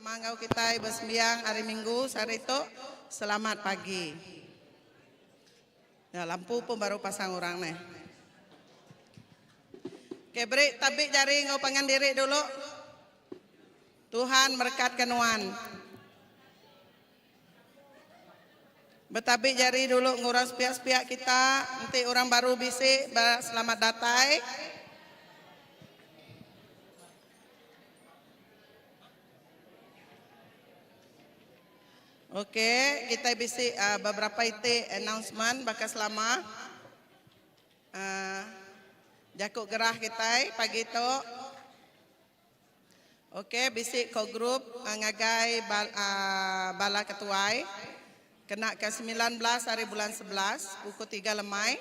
mangau kita bersembiang hari Minggu sarito. Selamat pagi. Ya, lampu pun baru pasang orang nih. Oke, beri tabik jari ngau pangan diri dulu. Tuhan berkatkan nuan. Bertabik jari dulu ngurang sepiak-sepiak kita. Nanti orang baru bisik selamat datang. Oke, kita bisik beberapa itu announcement bakal selama jakuk gerah kita pagi itu. Oke, bisik ko grup ngagai bala ketuai. Kena ke 19 hari bulan 11, pukul 3 lemai.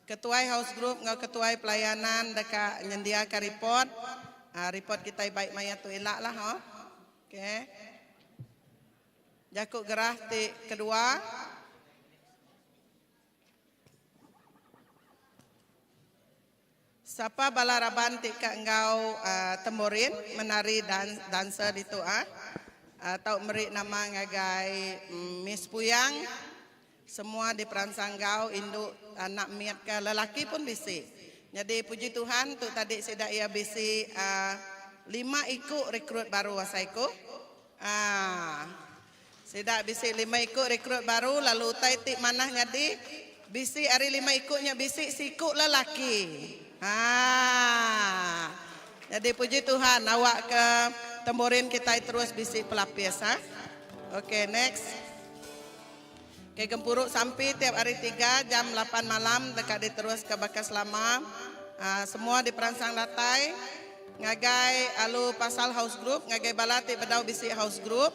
Ketuai house group ngau ketuai pelayanan dekat nyendia ke report. Report kita baik maya tu elak lah. Oke. Jakuk gerah ti kedua. Siapa balaraban ti ka engkau temurin menari dansa di tu atau meri nama ngagai Miss Puyang. Semua di peransang kau induk anak miat ke lelaki pun bisi. Jadi puji Tuhan tu tadi sedak ia bisi 5 ikut rekrut baru wasaiku. Sedak bisi 5 ikut rekrut baru lalu utai tik manah nyadi bisi hari 5 ikutnya bisi sikut lelaki. Jadi puji Tuhan awak ke temburin kita terus bisi pelapis. Oke, next. Oke, Gempuruk sampai tiap hari 3 jam 8 malam dekat diterus ke Bakas Lama. Semua di peransang datai. Ngagai alu pasal house group, ngagai bala ti bedau bisi house group.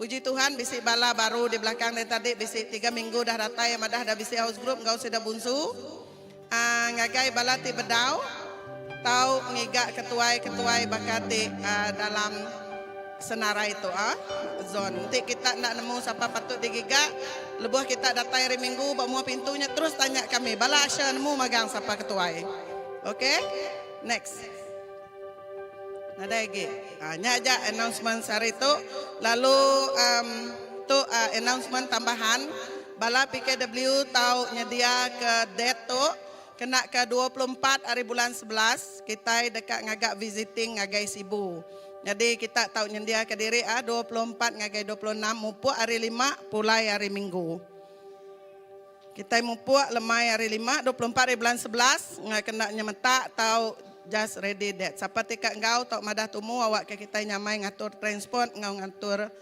Puji Tuhan bisi bala baru di belakang dari tadi bisi 3 minggu dah datai yang dah bisi house group engkau sudah bunsu. Ngagai bala ti bedau. Tahu ngigak ketuai bakati dalam senara itu zone. Nanti kita nak nemu siapa patut digigak. Lebuh kita datai hari Minggu bawa pintunya terus tanya kami. Bala asya nemu magang siapa ketuai. Oke, next. Nada lagi. Nya aja announcement hari itu. Lalu tu announcement tambahan. Bala PKW tahu nyedia ke date tu. Kena ke 24 hari bulan 11, kita dekat ngagak visiting ngagai Sibu. Jadi kita tahu nyendia ke diri 24 ngagai 26 mupuk hari 5 pulai hari Minggu. Kita mupuk lemai hari 5, 24 hari bulan 11, kena nyemetak tahu just ready that. Siapa tika engkau tahu madah tumu awak ke kita nyamai ngatur transport, ngau ngatur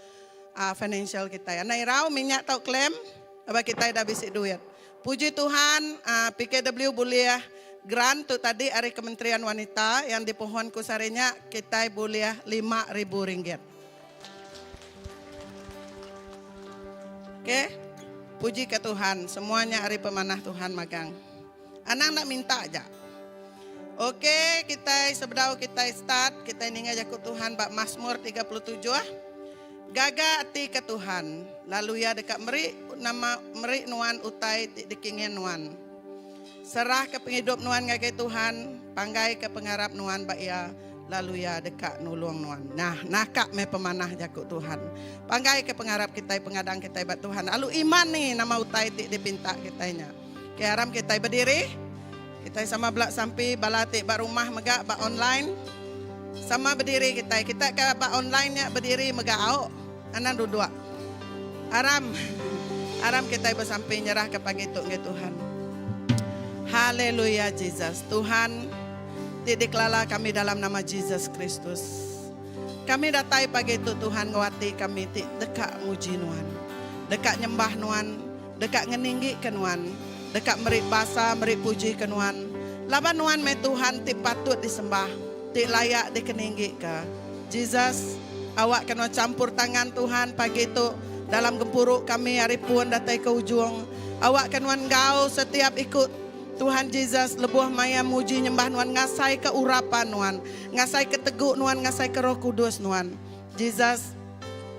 financial kita. Nah irau minyak tahu klaim, apa kita dah bisik duit. Puji Tuhan, PKW boleh grant tu tadi dari Kementerian Wanita yang dipohon kusarinya kita boleh RM5.000. Oke, puji ke Tuhan, semuanya hari pemanah Tuhan magang. Anak nak minta aja. Oke, kita sebedau kita start, kita ini ngajak Tuhan bak Mazmur 37. Gaga ati ke Tuhan, lalu ya dekat meri nama meri nuan utai dikingin nuan. Serah ke penghidup nuan ngagai Tuhan, panggai ke pengarap nuan bak ya, lalu ya dekat nulung nuan. Nah, nakak me pemanah jakuk Tuhan. Panggai ke pengarap kita, pengadang kita bat Tuhan. Lalu iman nih nama utai dipinta kitanya. Ke haram kita berdiri, kita sama belak sampai balatik bak rumah megak bak online. Sama berdiri kita ke bak online-nya berdiri megak anak duduk. Aram kita bersampai nyerah ke pagi itu Tuhan. Haleluya Jesus. Tuhan didiklala kami dalam nama Jesus Kristus. Kami datai pagi itu Tuhan ngawati kami dekat muji nuan. Dekat nyembah nuan, dekat ngeninggi ke nuan, dekat merik basa, merik puji ke nuan. Laban nuan me Tuhan ti patut disembah, ti layak dikeninggi ke. Jesus, awak kena campur tangan Tuhan pagi itu dalam gempuruk kami hari pun datai ke ujung. Awak kena engkau setiap ikut Tuhan Jesus lebuh maya muji nyembah nuan ngasai ke urapan nuan, ngasai ke teguk nuan, ngasai ke Roh Kudus nuan. Jesus,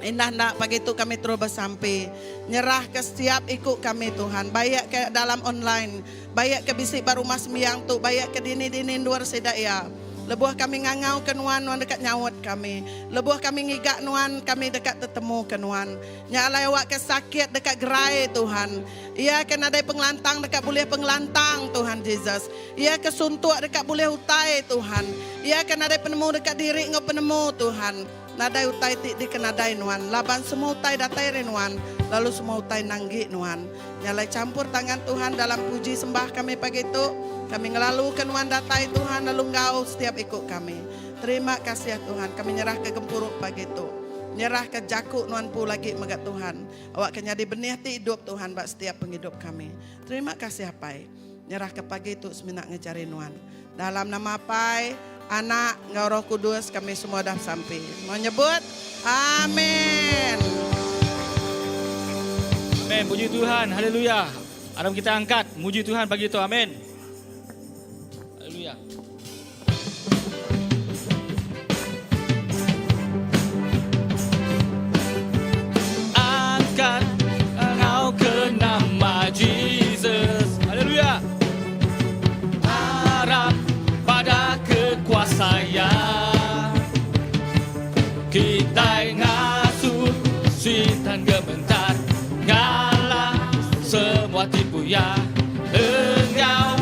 indah nak pagi itu kami terus bersampai nyerah ke setiap ikut kami Tuhan, baik ke dalam online, baik ke bisik baru mas miang tu, baik ke dini luar sedak ya. Lebuh kami ngangau ke Nuan, Nuan dekat nyawat kami. Lebuh kami ngigak Nuan, kami dekat tetemu ke Nuan. Nyalai awak ke sakit dekat gerai Tuhan. Ia kan ada pengelantang dekat boleh pengelantang Tuhan Yesus. Ia kesuntuk dekat boleh utai Tuhan. Ia kan ada penemu dekat diri ngau penemu Tuhan. Nadai utai ti di kenadai Nuan. Laban semua utai datai Nuan. Lalu semua utai nanggi Nuan. Nyalai campur tangan Tuhan dalam puji sembah kami pagi itu. Kami ngelalu ke Nuan datai Tuhan. Lalu engkau setiap ikut kami. Terima kasih ya Tuhan. Kami nyerah ke gempuruk pagi itu. Nyerah ke jakuk Nuan pu lagi megat Tuhan. Awak kenyadi benih ti hidup Tuhan bak setiap penghidup kami. Terima kasih apai. Nyerah ke pagi itu seminak ngejari Nuan. Dalam nama apai, Anak, Engkau Roh Kudus, kami semua dah sampai. Mau nyebut? Amin. Amin. Puji Tuhan. Haleluya. Aram kita angkat. Muji Tuhan pagi itu. Amin. Haleluya. Angkat engkau ke nama Jesus. Haleluya. Harap pada kekuasaan. Kita ngasuh setan gementar, ngalah semua tipu ya. Engkau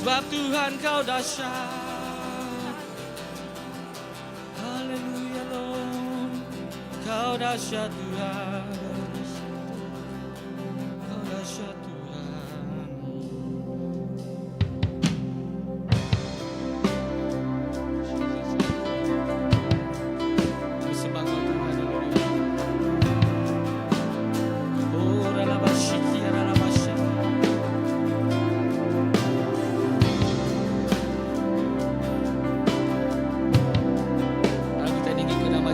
Sebab Tuhan kau dahsyat. Haleluya Lord, kau dahsyat Tuhan. Kau dahsyat Tuhan. Bersembah kau Tuhan. Haleluya. Oh, ralabasyiki, ralabasyaki.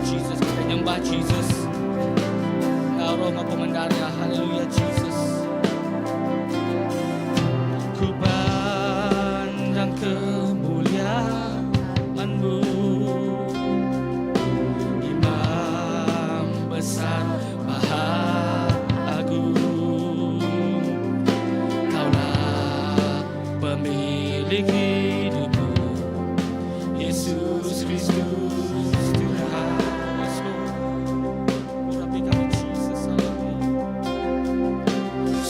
Jesus, kita nyembah Jesus. Ya Roh Maha Pemendarnya, haleluya Jesus. Ku pandang kemuliaan-Mu, Imam besar Maha Agung. Kaulah pemilik hidupku, Yesus Kristus.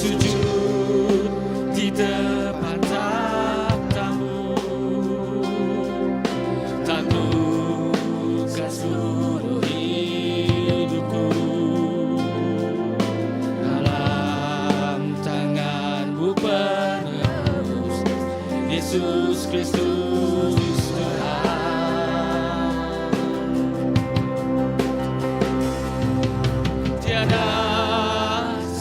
Sujud di depan takhta-Mu, taklukkan seluruh hidupku. Dalam tangan-Mu penebus, Yesus Kristus Tuhan. Tiada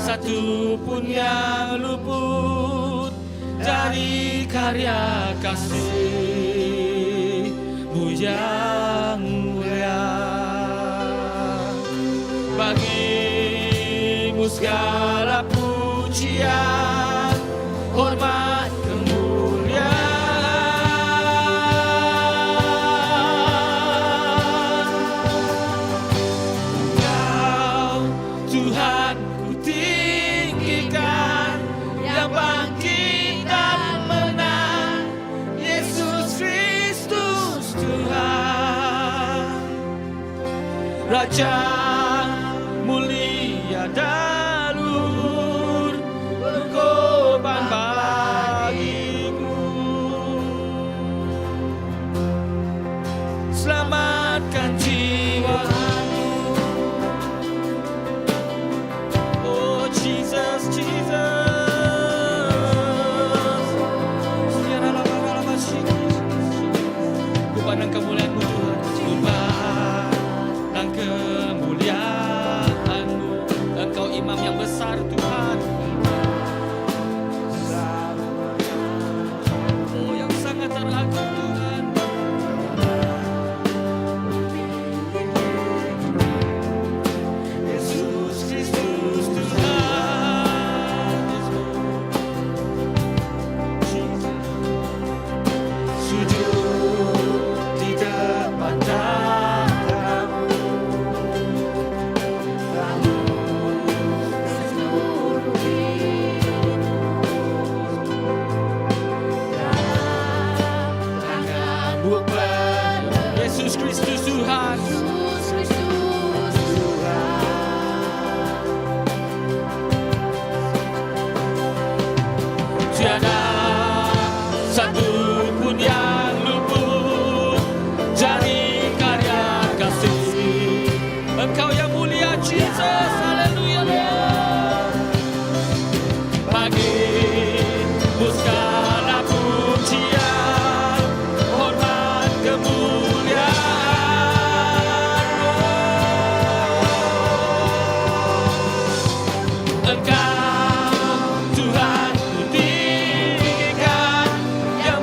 satu pun yang luput dari karya kasih-Mu yang mulia. Bagi-Mu segala pujian, hormat, kemuliaan. Engkau Tuhan ku tinggikan, yang bangkit dan menang, Yesus Kristus Tuhan. Raja mulia dalur, berkorban bagimu. Selamatkan jiwaku. Oh Jesus, Jesus. Ku pandang kemuliaan-Mu Tuhan, ku pandang kemuliaan-Mu. Engkau imam yang besar Tuhan. Oh yang sangat teragung Tuhan. Yesus Kristus Tuhan. Sujud di depan takhta-Mu, seluruh tangan-Mu penuh, Yesus Kristus Tuhan. Tiada satu pun yang luput dari karya kasih. Engkau yang mulia Jesus, haleluya Lord. Bagi-Mu segala pujian, hormat, kemuliaan. Engkau Tuhan ku tinggikan, yang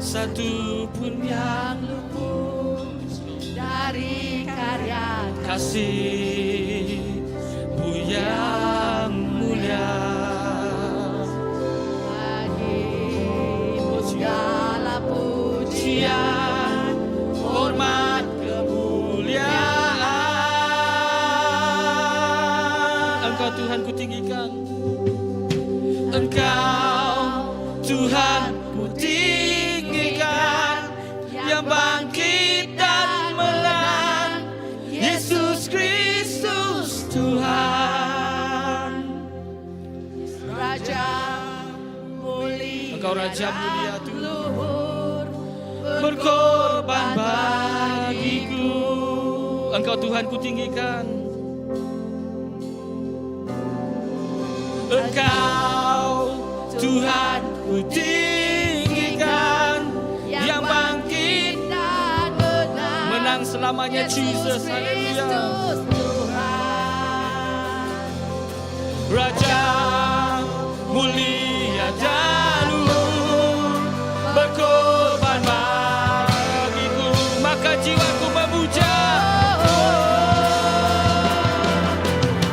satu pun yang luput dari karya kasih-Mu yang mulia. Bagimu segala pujian, Hormat kemuliaan. Engkau Tuhan ku tinggikan. Engkau Tuhan ku tinggikan, yang bangkit dan menang, Yesus Kristus Tuhan. Raja mulia, Engkau Raja mulia Tuhan, luhur, berkorban bagiku. Engkau Tuhan ku tinggikan. Engkau Tuhan ku tinggikan, yang bangkit dan menang selamanya, Jesus. Haleluya. Kristus Tuhan. Raja mulia dan luhur, berkorban bagiku, maka jiwaku memuja.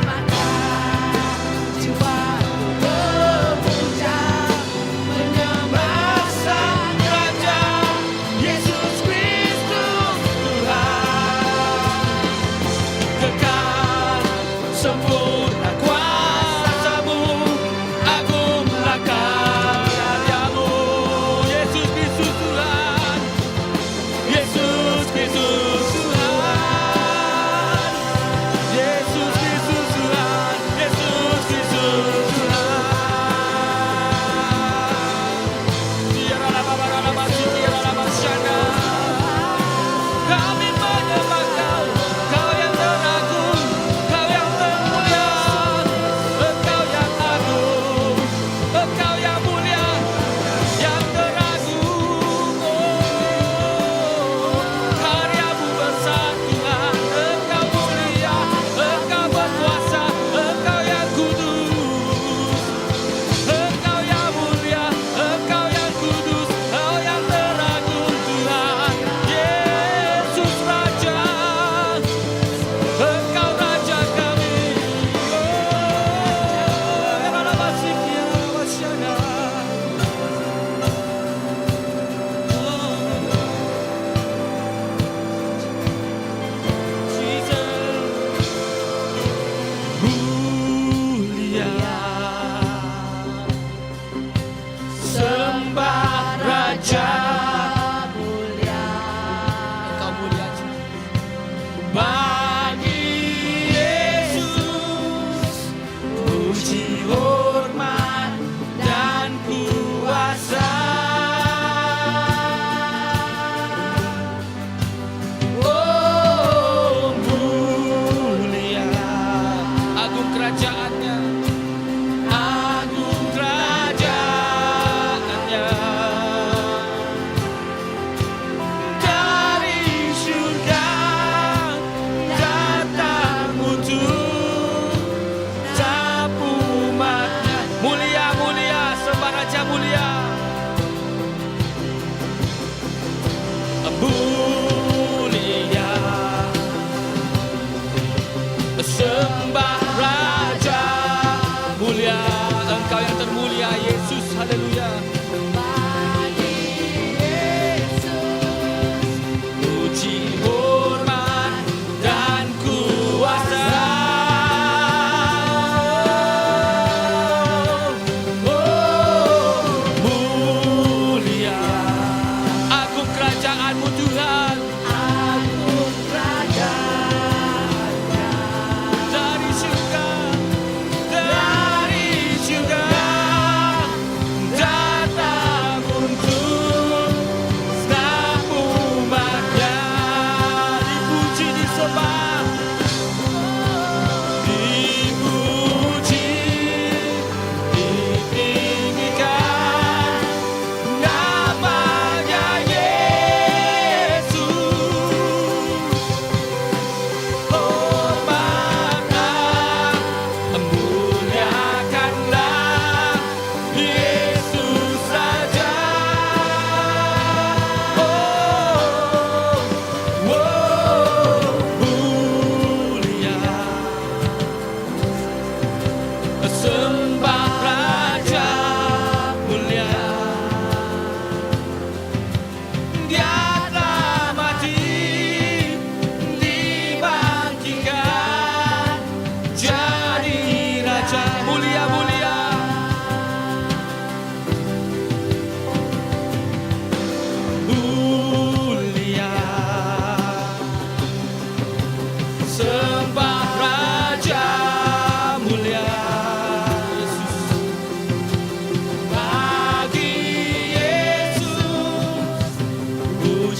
Maka jiwaku memuja, menyembah Sang Raja Yesus Kristus Tuhan. Kekal sempurna kuasa-Mu, agunglah karya-Mu. Yesus Kristus Tuhan, Yesus Kristus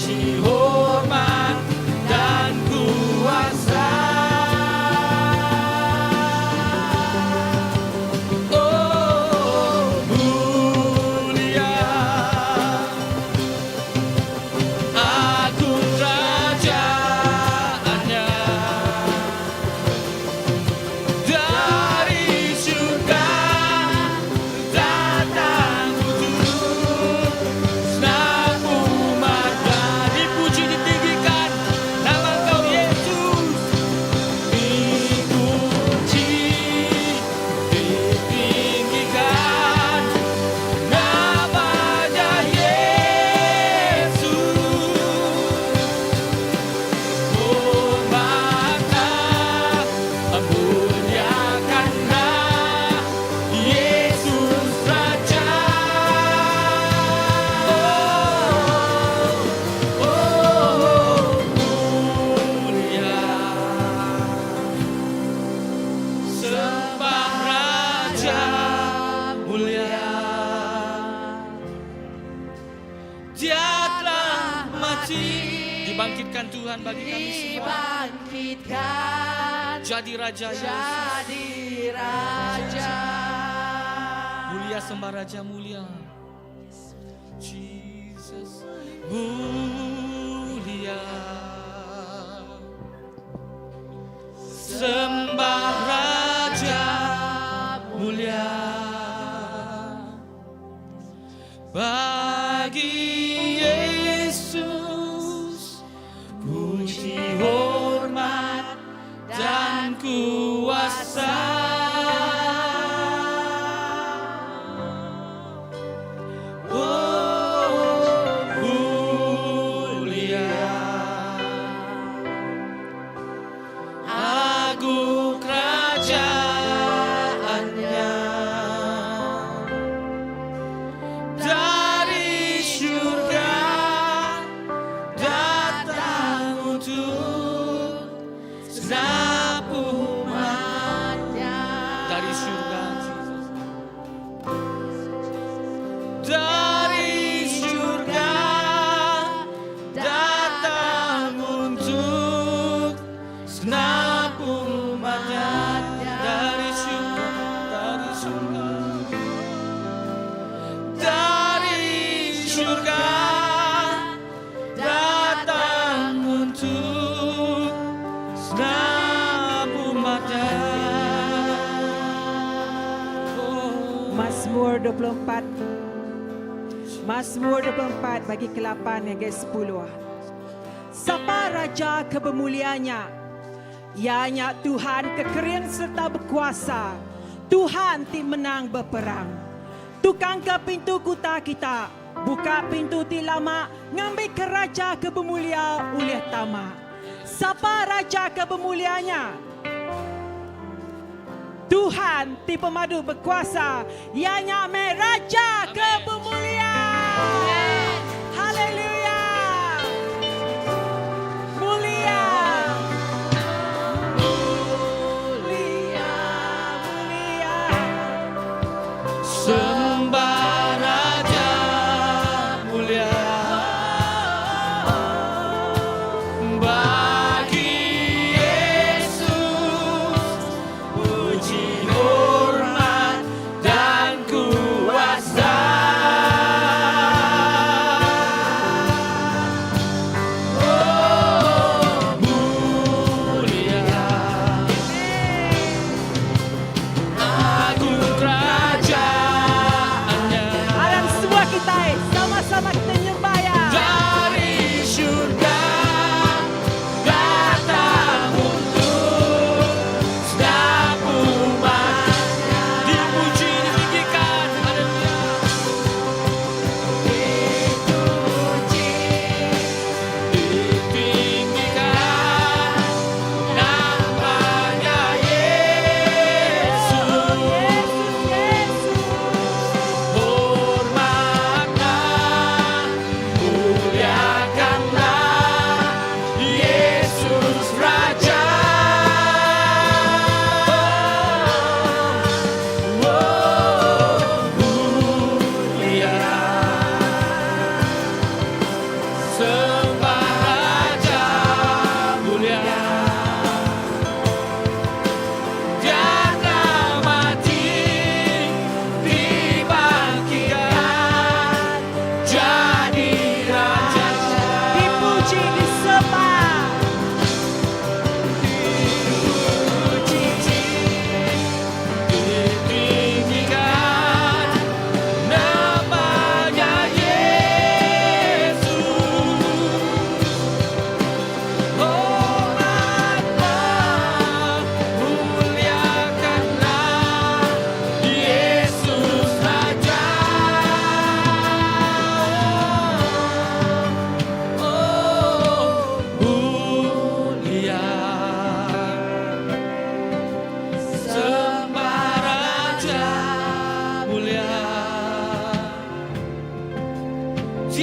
puji hormat dan kuasa. Oh, mulia agung kerajaannya, dari surga datang untuk senang umat. Dipuji ditinggikan nama Engkau Yesus, dipuji ditinggikan namanya Yesus. Hormatlah, muliakanlah Yesus Raja. Mulia, sembah Raja mulia. Dia telah mati, dibangkitkan Tuhan bagi kami semua. Dibangkitkan Jadi Raja Yesus. jadi raja. Mulia, sembah Raja mulia. Jesus mulia, sembah Raja mulia. Bagi Yesus puji hormat dan kuasa. Oh, mulia agung kerajaannya, dari surga datang untuk segenap umatnya. Dari surga, dari surga datang untuk segenap umatnya. Dari surga, dari surga, dari surga datang untuk segenap umatnya. Oh. Mazmur 24. Mazmur 24 bagi ke-8 hingga 10. Sapa raja kebemuliaannya, ianya Tuhan kekerian serta berkuasa, Tuhan ti menang berperang. Tukang ke pintu kuta kita, buka pintu ti lama, ngambil ke raja kebemulia ulih tama. Sapa raja kebemuliaannya, Tuhan ti pemadu berkuasa, ianya me raja kebemuliaan. Haleluya. Mulia. Mulia, mulia. Sembah Raja mulia, bagi Yesus puji hormat dan kuasa.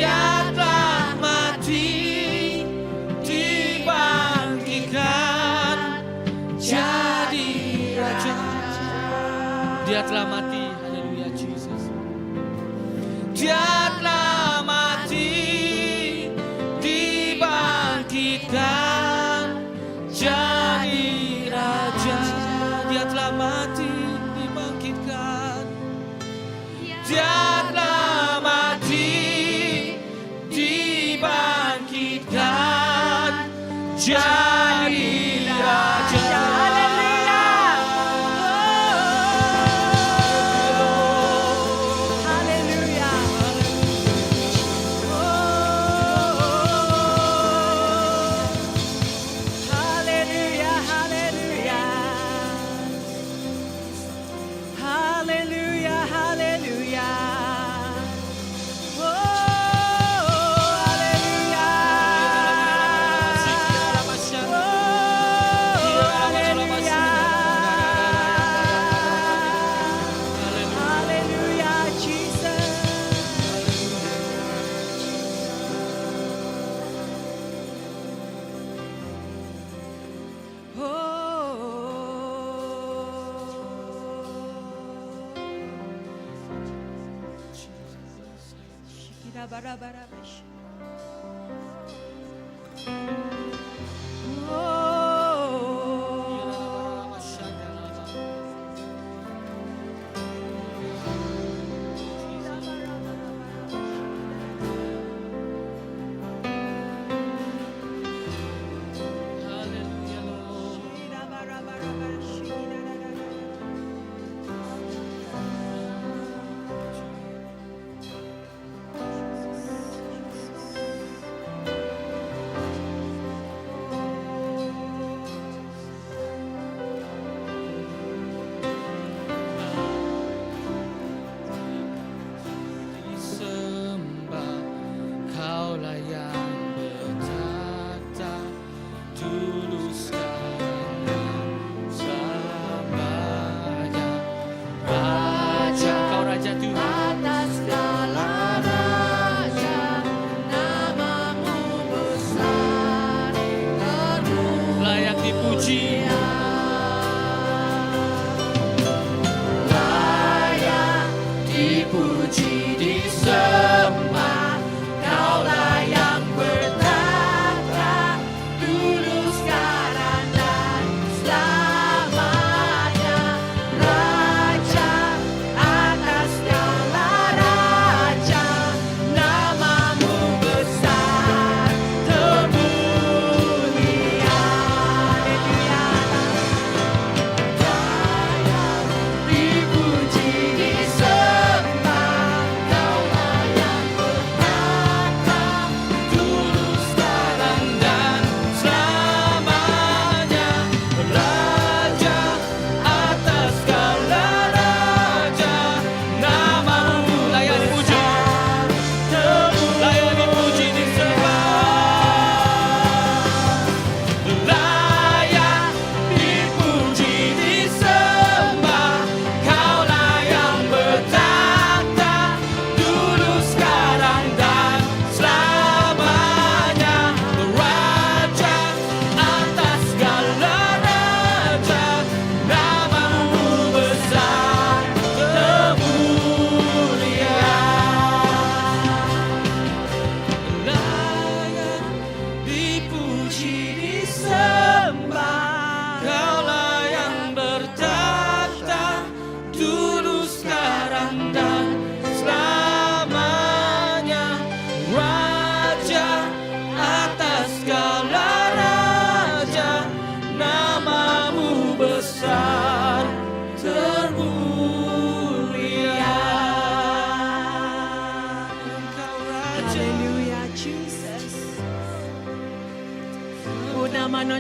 Dia telah mati, dibangkitkan jadi raja. Dia telah mati, haleluya Jesus. Dia telah mati, dibangkitkan jadi raja. Dia telah mati, dibangkitkan. Dia telah mati, dibangkitkan jadi raja.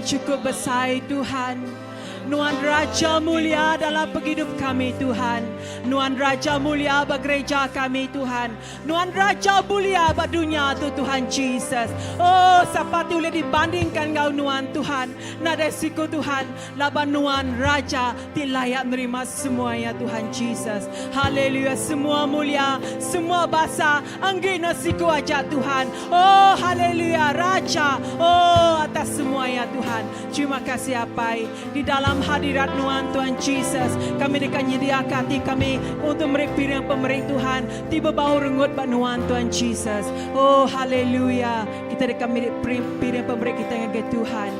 Cukup besar Tuhan. Nuan Raja mulia dalam hidup kami Tuhan. Nuan Raja mulia bagi gereja kami Tuhan. Nuan Raja mulia bagi dunia tu Tuhan Jesus. Oh, siapa tu boleh dibandingkan kau Nuan Tuhan. Nada siku Tuhan. Laban Nuan Raja layak menerima semuanya Tuhan Jesus. Haleluya, semua mulia, semua bahasa anggina siku aja Tuhan. Oh, haleluya, Raja. Oh, atas semuanya Tuhan. Terima kasih Apai. Di dalam hadirat Nuan Tuhan Jesus, kami dekat nyediakan hati kami untuk merek-pirang pemerintah Tuhan. Tiba bau rengut bak Nuan Tuhan Jesus. Oh, haleluya. Kita dekat pirang pemerintah kita yang Tuhan.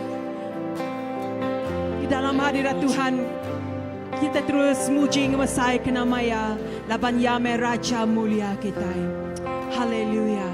Di dalam hadirat Tuhan, kita terus muji ngemesai ke namanya. Laban Yame Raja mulia kita. Haleluya.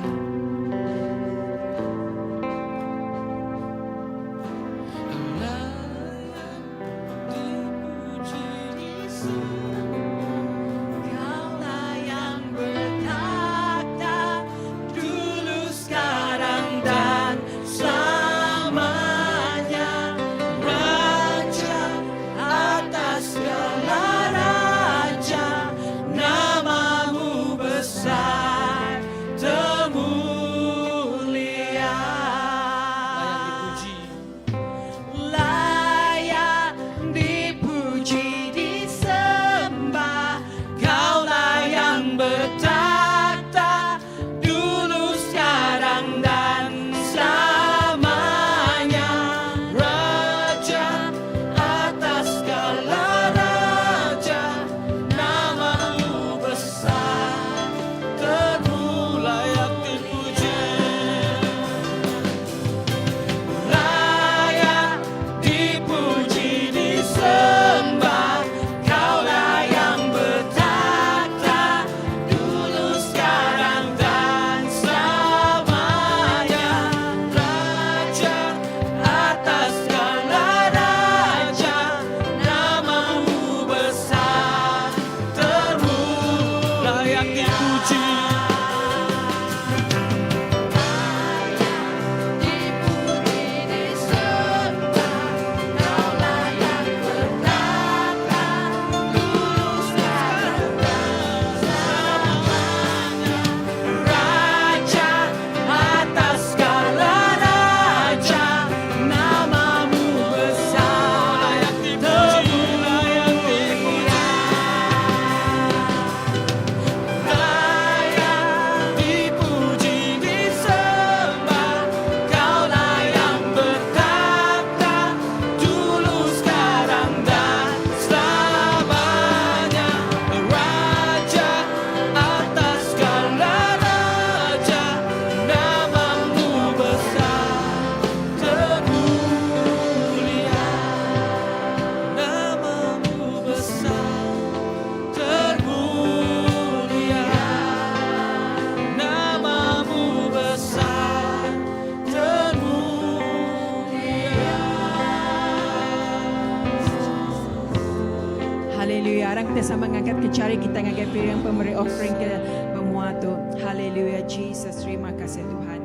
Haleluya. Sekarang kita sama mengangkat kecari kita ngangkat piring pemberi offering ke pemuatu. Haleluya Jesus. Terima kasih Tuhan.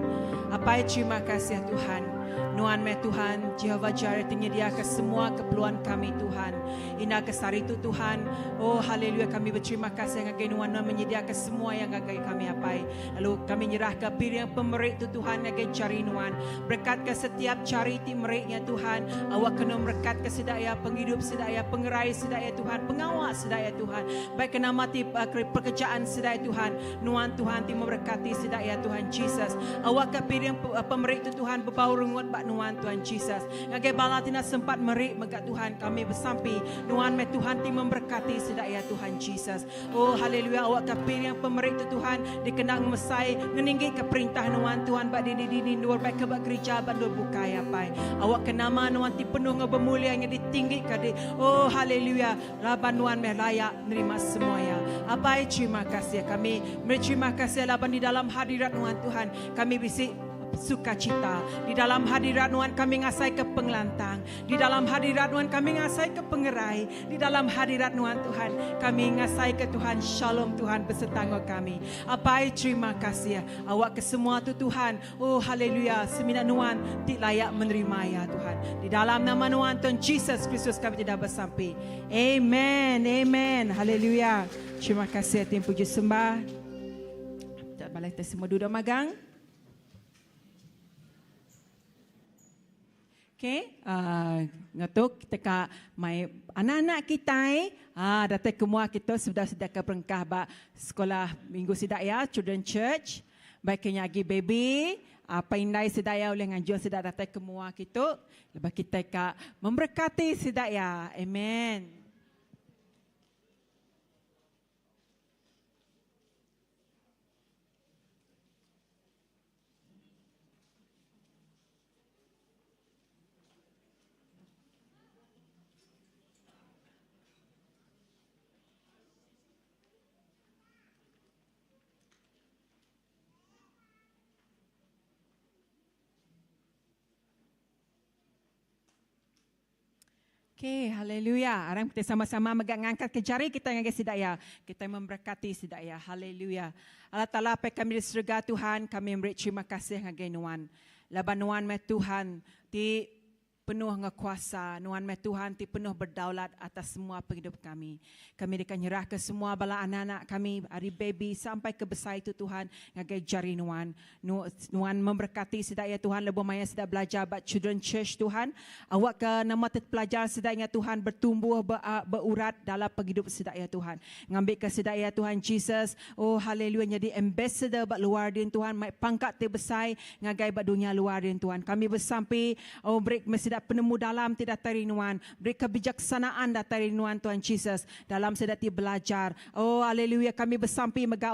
Apa terima kasih Tuhan. Nuan me Tuhan, Jehovah Jireh menyediakan semua keperluan kami Tuhan. Indah kesari itu Tuhan. Oh haleluya, kami berterima kasih dengan Nuan menyediakan semua yang agai kami apai. Lalu kami nyerahkan piring pemerik itu Tuhan agai cari Nuan. Berkat ke setiap charity meriknya Tuhan. Awak kena berkat ke sedaya penghidup sedaya pengerai sedaya Tuhan, pengawal sedaya Tuhan. Baik kena mati pekerjaan sedaya Tuhan. Nuan Tuhan ti memberkati sedaya Tuhan Jesus. Awak ke piring pemerik itu Tuhan berbau rengut Nuan Tuhan Jesus. Ngagai balatina sempat merik megat Tuhan kami bersampi. Nuan me Tuhan ti memberkati sedaya Tuhan Jesus. Oh haleluya, awak kapir yang pemerik tu Tuhan dikenang mesai meninggi ke perintah Nuan Tuhan bak di nur baik ke bak gereja bandur bukaya pai. Awak kenama Nuan ti penuh ngebemulia yang ditinggi kadi. Oh haleluya, laban Nuan me layak nerima semuanya. Apa terima kasih kami. Terima kasih laban di dalam hadirat Nuan Tuhan. Kami bisik sukacita. Di dalam hadirat Tuhan kami ngasai ke pengelantang. Di dalam hadirat Tuhan kami ngasai ke pengerai. Di dalam hadirat Tuhan kami ngasai ke Tuhan. Shalom Tuhan beserta kami. Apai terima kasih awak ke semua tu Tuhan. Oh haleluya. Semina Tuhan tidak layak menerima ya Tuhan. Di dalam nama Tuhan Yesus Kristus kami tidak bersampai. Amen. Amen. Haleluya. Terima kasih tim puji sembah. Tak balik kita semua duduk magang. Okay, ngatuk kita ka mai anak-anak kita datang ke mua kita sudah ke perengkah ba sekolah minggu sidaya Children Church. Baiknya lagi baby apa indai sidaya oleh nganjur sudah datang ke mua kita. Lepas kita ka memberkati sidaya. Amen. Okay, haleluya. Sekarang kita sama-sama mengangkat ke jari kita dengan sidaya. Kita memberkati sidaya. Haleluya. Allah Ta'ala apa kami di surga Tuhan, kami memberi terima kasih dengan Tuhan. Laban Tuhan Tuhan di penuh dengan kuasa. Tuhan Tuhan ti penuh berdaulat atas semua penghidup kami. Kami akan nyerah ke semua bala anak-anak kami dari baby sampai ke besar itu Tuhan ngagai jari Tuhan. Tuhan memberkati sedaya Tuhan lebih maya sedaya belajar buat Children Church Tuhan. Awak ke nama pelajar sedaya Tuhan bertumbuh berurat dalam penghidup sedaya Tuhan. Ngambil ke sedaya Tuhan Jesus. Oh haleluya jadi ambassador buat luar din Tuhan. Mai pangkat terbesar ngagai buat dunia luar din Tuhan. Kami bersampai break mesti penemu dalam tidak tarinuan, beri kebijaksanaan datari nuan Tuhan Yesus dalam sedati belajar. Oh haleluya kami bersampai mega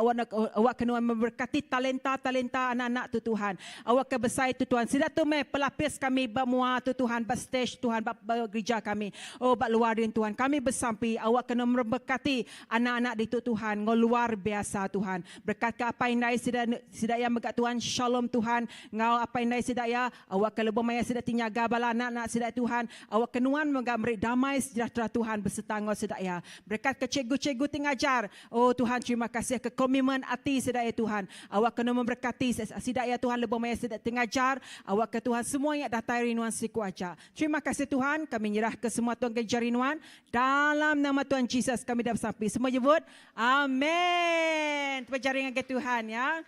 awak kenuan memberkati talenta anak-anak tu Tuhan. Awak ke besar tu Tuhan. Sedat tu pelapis kami bamua tu Tuhan, ba stage Tuhan, ba gereja kami. Oh ba luar din Tuhan. Kami bersampai awak kena memberkati anak-anak di tu Tuhan. Ngau luar biasa Tuhan. Berkat ke apa indai sedaya mega Tuhan. Shalom Tuhan. Ngau apa indai sedaya awak ke lebih maya sedati nyaga bala anak sedaya Tuhan, awak kenuan memberi damai sejahtera Tuhan beserta engkau sedaya. Berkat ke cikgu-cikgu tingajar. Oh Tuhan terima kasih ke komitmen hati sedaya Tuhan. Awak kena memberkati sedaya Tuhan lebih maya sedaya tingajar. Awak ke Tuhan semua yang datang rinuan siku aja. Terima kasih Tuhan, kami nyerah ke semua Tuhan ke jarinuan. Dalam nama Tuhan Yesus kami dah sampai. Semua jemput. Amin. Terjaring ke Tuhan ya.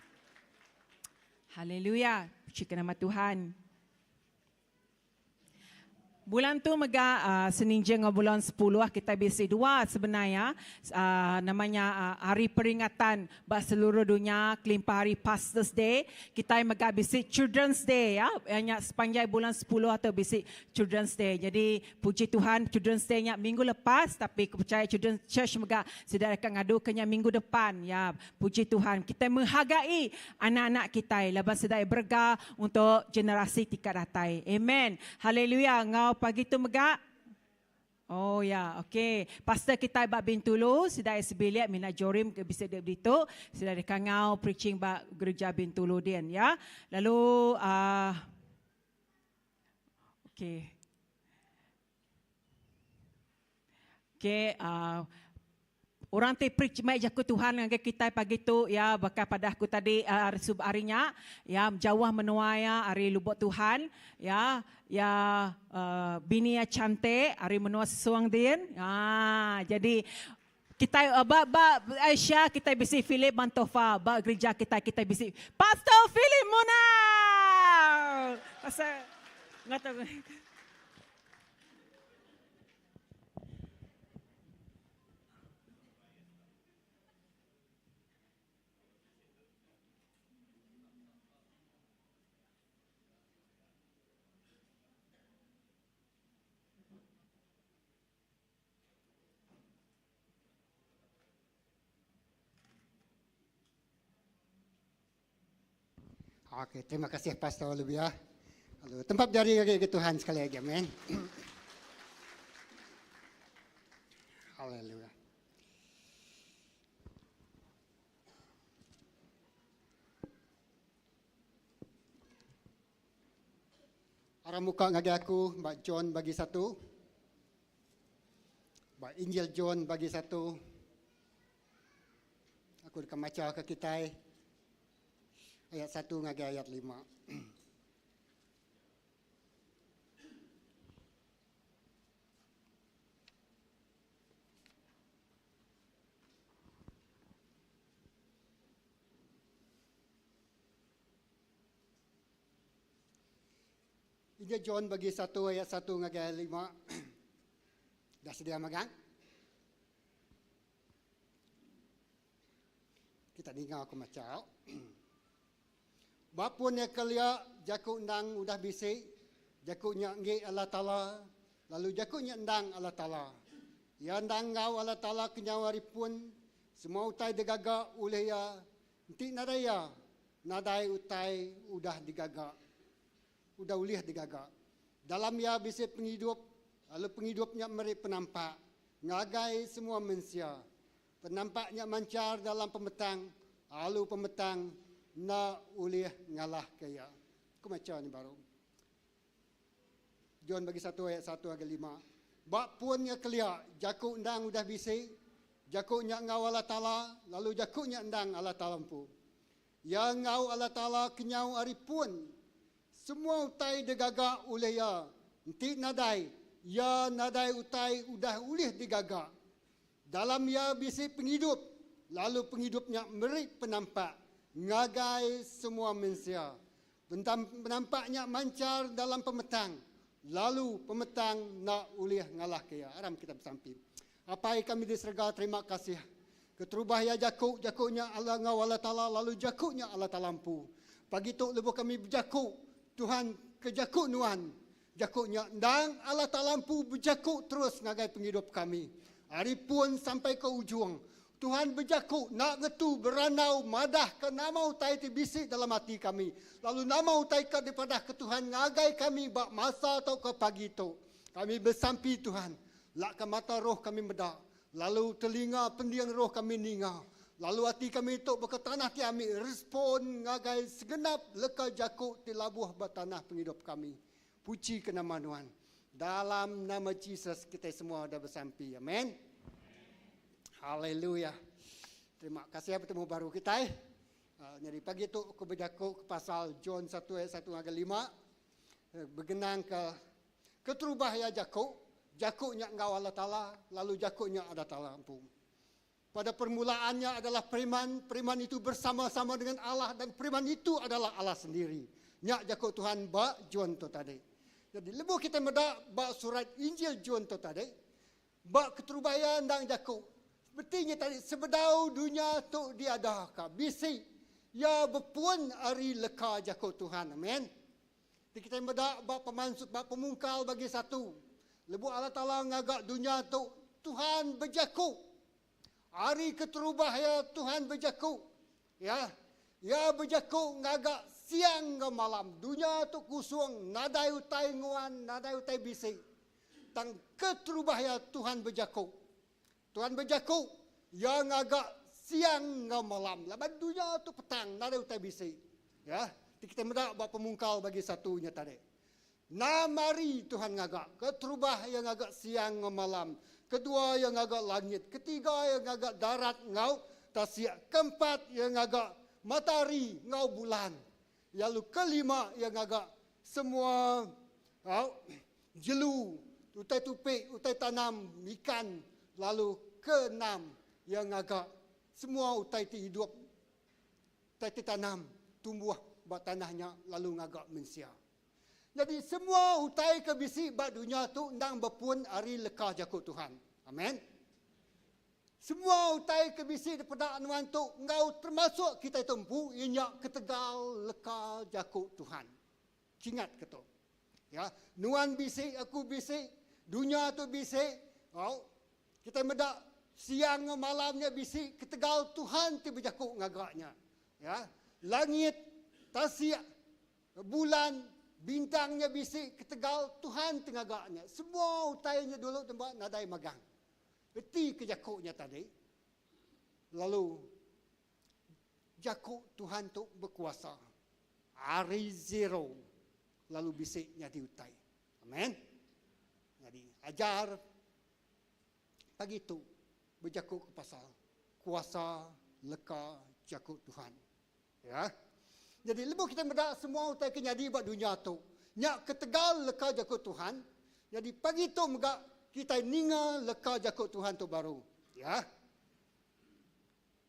Haleluya. Puji ke nama Tuhan. Bulan tu mega seninja dengan bulan 10 kita bisi dua sebenarnya namanya hari peringatan bagi seluruh dunia kelimpah hari Pastors Day. Kita mega bisi Children's Day ya. Hanya sepanjang bulan 10 atau bisi Children's Day. Jadi puji Tuhan Children's Day nya minggu lepas tapi kepercayaan Children's Church mega sudah akan ngadu kenya minggu depan ya. Puji Tuhan kita menghargai anak-anak kita lepas sudah berga untuk generasi tingkat datai. Amen. Haleluya. Ngau pagi tu mega. Oh ya, okey. Pastor kita bab Bintulu sudah sebilik mina jorim ke bisa dia begitu. Sudah dekangau preaching bab gereja Bintulu dia ya. Lalu okey. Okey, orang te preach mai jaku Tuhan dengan kita pagi tu ya bakal pada aku tadi sub harinya ya jauh menuaya hari lubuk Tuhan ya bini yang cantik hari menua sesuang din jadi kita Aisyah kita bisi Philip Mantofa ba gereja kita bisi Pastor Philip Mona pasal ngata. Oke, terima kasih Pastor Olivia. Lalu tempat jari ke Tuhan sekali lagi, amin. Haleluya. pramuka ngagi aku, Mbak John bagi 1. Mbak Injil John bagi 1. Aku akan baca ke kita ayat 1 ngagi ayat 5. Injil John bagi 1 ayat 1 ngagi ayat 5. Dah sedia magang? Kita dengar aku macam. Bapun yang kelia jakuk ndang udah bisik, jakuknya ngi Allah Ta'ala, lalu jakuknya ndang Allah Ta'ala. Ya ndang ngau Allah Ta'ala kenyawari pun, semua utai digagak oleh ya, nanti nadaya, nadai utai udah digagak. Udah ulih digagak. Dalam ya bisa penghidup, lalu penghidupnya meri penampak, ngagai semua manusia. Penampaknya mancar dalam pemetang, lalu pemetang na ulih ngalah kaya. Aku macam ni baru. John bagi 1 ayat 1 ayat 5. Bak punnya kelia, jakuk ndang udah bisik, jakuknya ngau Allah Ta'ala, lalu jakuknya ndang Allah Ta'ala empu. Ya ngau Allah Ta'ala kenyau ari pun, semua utai digagak oleh ya. Nanti nadai. Ya nadai utai udah ulih digagak. Dalam ya bisi penghidup. Lalu penghidupnya meri penampak. Ngagai semua manusia. Penampaknya mancar dalam pemetang. Lalu pemetang nak ulih ngalah kaya. Aram kita bersampi. Apa yang kami diserga terima kasih. Keterubah ya jakuk. Jakuknya Allah ngau Allah Ta'ala. Lalu jakuknya Allah Ta'ala ampu. Pagi tu lebuh kami berjakuk. Tuhan kejakuk nuan. Jakuknya dan Allah Ta'ala lampu berjakuk terus ngagai penghidup kami. Hari pun sampai ke ujung. Tuhan berjakuk nak ngetu beranau madah ke nama utai ti bisik dalam hati kami. Lalu nama utai ke daripada ke Tuhan ngagai kami bak masa atau ke pagi tu. Kami bersampi Tuhan. Lak ke mata roh kami medak. Lalu telinga pendiang roh kami ninga. Lalu hati kami itu berketanah ti ambil respon ngagai segenap leka jakuk ti labuh batanah penghidup kami. Puji ke nama Tuhan. Dalam nama Jesus kita semua dah bersampi. Amin. Haleluya. Terima kasih bertemu baru kita. Jadi pagi itu aku berjakuk ke pasal John 1 ayat 1 ayat 5. Bergenang ke keterubah ya jakuk. Jakuknya engkau Allah Ta'ala. Lalu jakuknya ada Ta'ala ampun. Pada permulaannya adalah Firman. Firman itu bersama-sama dengan Allah. Dan Firman itu adalah Allah sendiri. Nyak jakuk Tuhan bak John tu tadi. Jadi lebuh kita medak bak surat Injil John tu tadi. Bak keterubahan dan jakuk. Sepertinya tadi sebedau dunia tu diadahkan. Bisik. Ya berpuan hari leka jakuk Tuhan. Amin. Jadi kita medak bak pemansut, bak pemungkal bagi satu. Lebuh Allah Ta'ala ngagak dunia tu. Tuhan berjakuk. Hari keterubah ya Tuhan berjakuk. Ya berjakuk ngagak siang ke malam. Dunia tu kusung. Nadai utai nguan, nadai utai bisik. Tang keterubah ya Tuhan berjakuk. Tuhan berjakuk. Ya ngagak siang ke malam. Laban dunia tu petang. Nadai utai bisik. Ya. Kita mendak buat pemungkal bagi satunya tadi. Namari Tuhan ngagak. Keterubah yang ngagak siang ke malam. Kedua yang agak langit, ketiga yang agak darat ngau tasya, keempat yang agak matahari ngau bulan. Lalu kelima yang agak semua jelu, utai tupik, utai tanam ikan. Lalu keenam yang agak semua utai ti hidup, utai ti tanam, tumbuh buat tanahnya lalu ngagak mensia. Jadi semua utai ke bisi bak dunia tu ndang berpun hari leka jakuk Tuhan. Amin. Semua utai ke bisi daripada anuan tu engkau termasuk kita tempu ianya ketegal leka jakuk Tuhan. Ingat ke tu. Ya, nuan bisi aku bisi, dunia tu bisi. Oh, kita medak siang malamnya bisi ketegal Tuhan ti berjakuk ngagaknya. Ya, langit tasya bulan bintangnya bisik ketegal Tuhan tengagaknya. Semua utainya dulu tempat nadai magang. Erti kejakuknya tadi. Lalu jakuk Tuhan tu berkuasa. Hari zero. lalu bisik nyadi utai. Amen. Jadi ajar pagi itu berjakuk ke pasal kuasa leka jakuk Tuhan. Ya. Jadi lepas kita mendak semua utai ke nyadi buat dunia tu. Nyak ketegal leka jakuk Tuhan. Jadi pagi itu megak kita ninga leka jakuk Tuhan tu baru. Ya.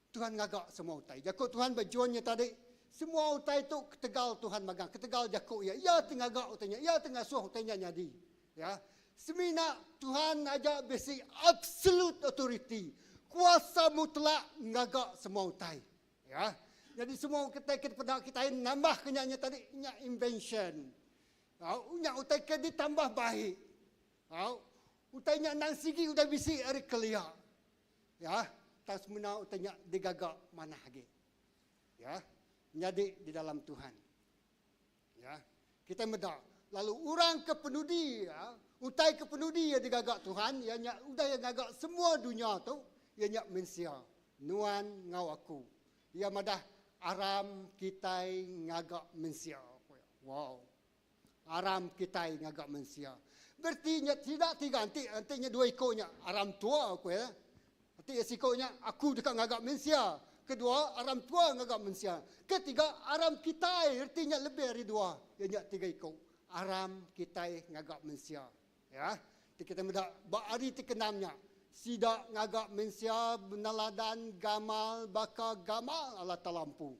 Tuhan ngagak semua utai. Jakuk Tuhan berjuangnya tadi. Semua utai itu ketegal Tuhan magang. Ketegal jakuk ya. Ya tengah gak utainya. Ya tengah suah utainya nyadi. Ya. Semina Tuhan aja basic absolute authority. Kuasa mutlak ngagak semua utai. Ya. Jadi semua kita nambah kenyanya tadi. Nyak invention. Nyak utai ke ditambah baik. Utainya nang sigi udah bisi hari kelia. Ya. Tak semena utainya digagak mana lagi. Ya. Nyadi di dalam Tuhan. Ya. Kita medak. Lalu orang kepenudi ya, utai kepenudi ya digagak Tuhan, ya nyak udah yang gagak semua dunia tu, ya nyak mensia. Nuan ngau aku. Ya madah aram kitai ngagak mensia. Wow. Aram kitai ngagak mensia. Berarti nya tidak tiga antinya dua ikonnya aram tua aku ya. Arti esikonya aku dekat ngagak mensia. Kedua, aram tua ngagak mensia. Ketiga, aram kitai. Artinya lebih dari dua. Ya, tiga ikut. Aram kitai ngagak mensia. Ya. Kita mendak, hari tikenamnya. Sidak ngagak mensia, benaladan, gamal, baka gamal ala talampu.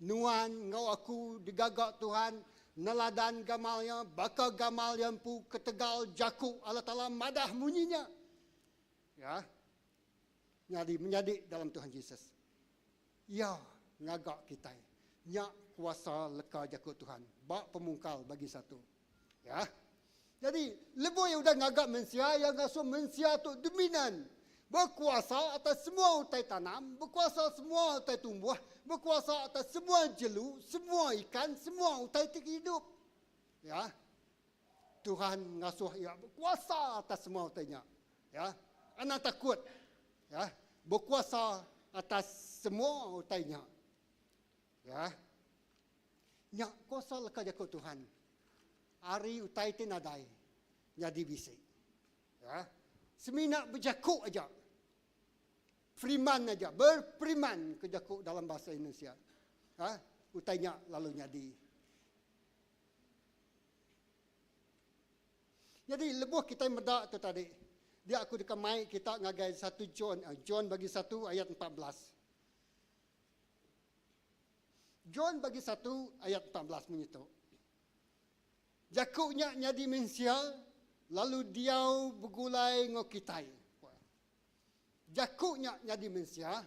Nuan ngau aku digagak Tuhan. Neladan gamalnya, baka gamal yang pu ketegal jakuk ala talam madah munyinya. Ya. Menjadi dalam Tuhan Yesus. Ya, ngagak kita. Nyak kuasa leka jakut Tuhan. Bak pemungkal bagi satu. Ya. Jadi, lebu yang udah ngagak mensia, yang ngasuh mensia tu dominan. Berkuasa atas semua utai tanam, berkuasa semua utai tumbuh, berkuasa atas semua jelu, semua ikan, semua utai hidup. Ya. Tuhan ngasuh ya berkuasa atas semua utainya. Ya. Anak takut. Ya. Berkuasa atas semua utainya. Ya. Nyak kuasa leka jakut Tuhan. Hari utai tinadai. Jadi bisik. Ya. Semina berjakuk aja. Freeman aja. Berpriman ke jakuk dalam bahasa Indonesia. Ya. Utainya lalu nyadi. Jadi lebuh kita medak tu tadi. Dia aku dekat mai kita ngagai 1 John. John bagi 1 ayat 14. John bagi 1 ayat 14 menyitu. Jakuknya nyadi mensia, lalu diau bergulai ngokitai. Jakuknya nyadi mensia,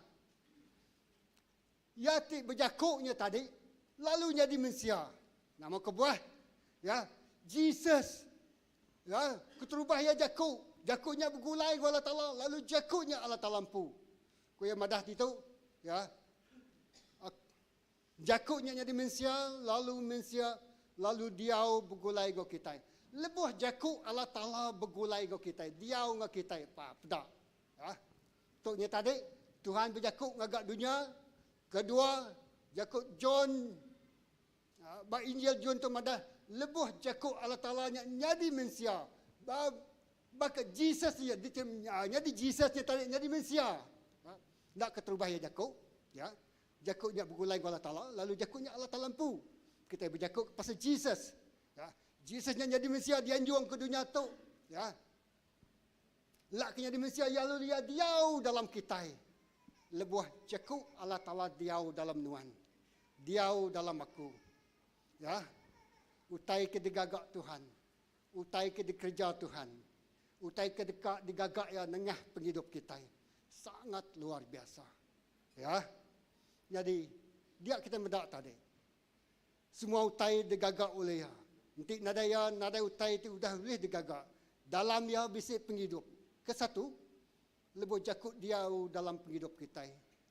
yati berjakuknya tadi, lalu nyadi mensia. Nama kebuah, ya, Jesus. Ya, keterubah ya jakuk. Jakuknya bergulai kepada Allah Ta'ala, lalu jakuknya Allah Ta'ala lampu. Kuya madah itu, ya. Jakuknya jadi mensia, lalu diau bergulai go kita. Lebuh jakuk Allah Ta'ala bergulai go kita. Diau ngak kita, pedak. Ya. Tuknya tadi, Tuhan berjakuk ngagak dunia. Kedua, jakuk John, ba Injil John tu madah, lebuh jakuk Allah Ta'ala nyadi mensia. Baka Jesus ya jadi Jesus ya tadi jadi Mesia. Nak keterubah ya jakuk, ya. Jakuknya bergulai kepada Allah Taala, lalu jakuknya Allah Taala lampu. Kita berjakuk pasal Jesus. Ya. Jesusnya jadi Mesia dia anjung ke dunia tu, ya. Laknya di Mesia ya lalu dia diau dalam kita. Lebuah jakuk Allah Taala diau dalam nuan. Diau dalam aku. Ya. Utai ke digagak Tuhan. Utai ke dikerja Tuhan. Utai ke dekat digagak ya nengah penghidup kita. Sangat luar biasa. Ya. Jadi dia kita medak tadi. Semua utai digagak oleh ya. Nanti nada utai itu sudah boleh digagak. Dalam ya bisik penghidup. Kesatu, lebih jakut dia dalam penghidup kita.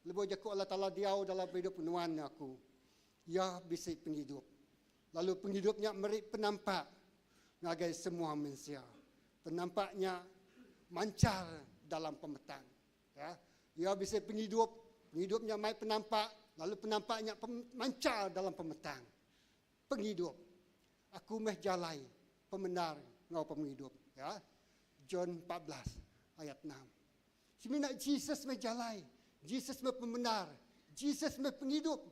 Lebih jakut Allah Ta'ala dia dalam penghidup nuan aku. Ya bisik penghidup. Lalu penghidupnya merik penampak. Ngagai semua manusia. Penampaknya mancar dalam pemetang. Ya, ia bisa penghidupnya mai penampak, lalu penampaknya mancar dalam pemetang. Penghidup. Aku meh jalai pembenar ngau penghidup. Ya. John 14 ayat 6. Semina Jesus meh jalai. Jesus meh pembenar. Jesus meh penghidup.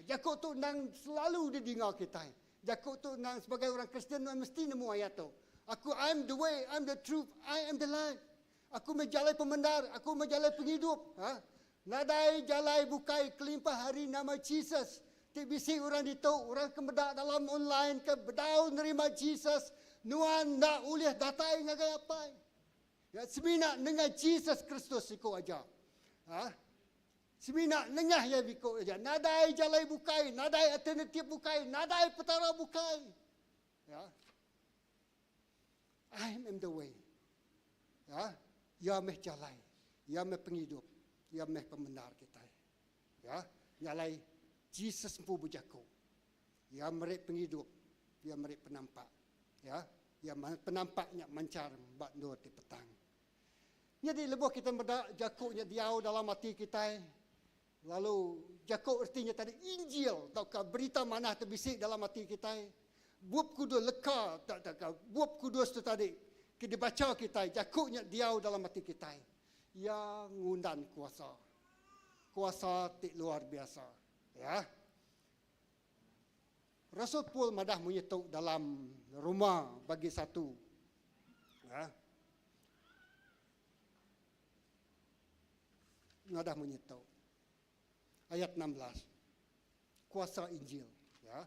Jakuk tu nang selalu didengar kita. Jakuk tu nang sebagai orang Kristian mesti nemu ayat tu. Aku I'm the way, I'm the truth, I am the life. Aku menjalai pembenar, aku menjalai penghidup. Nadai jalai bukai kelimpah hari nama Jesus. Tibisi orang itu, orang kebedak dalam online ke bedau nerima Jesus. Nuan nak ulih datai ngagai apa? Ya semina dengan Jesus Kristus iko aja. Semina nengah ya biko aja. Nadai jalai bukai, nadai alternatif bukai, nadai petara bukai. Ya. I am the way. Ya. Ya meh jalai, ya meh penghidup, ya meh pembenar kita. Ya. Nyalai Jesus mpu bujaku. Ya merek penghidup, ya merek penampak. Ya. Ya penampaknya mancar bak nur di petang. Jadi lebuh kita berdak jakuknya diau dalam hati kita. Lalu jakuk artinya tadi Injil ataukah berita mana terbisik dalam hati kita. Buap kudus leka tak buap kudus tu tadi kita baca kita jakuknya diau dalam hati kita. Ya ngundan kuasa. Kuasa tik luar biasa, ya. Rasul Paul madah menyetuk dalam Roma bagi 1. Ya. Madah menyetuk. Ayat 16. Kuasa Injil, ya.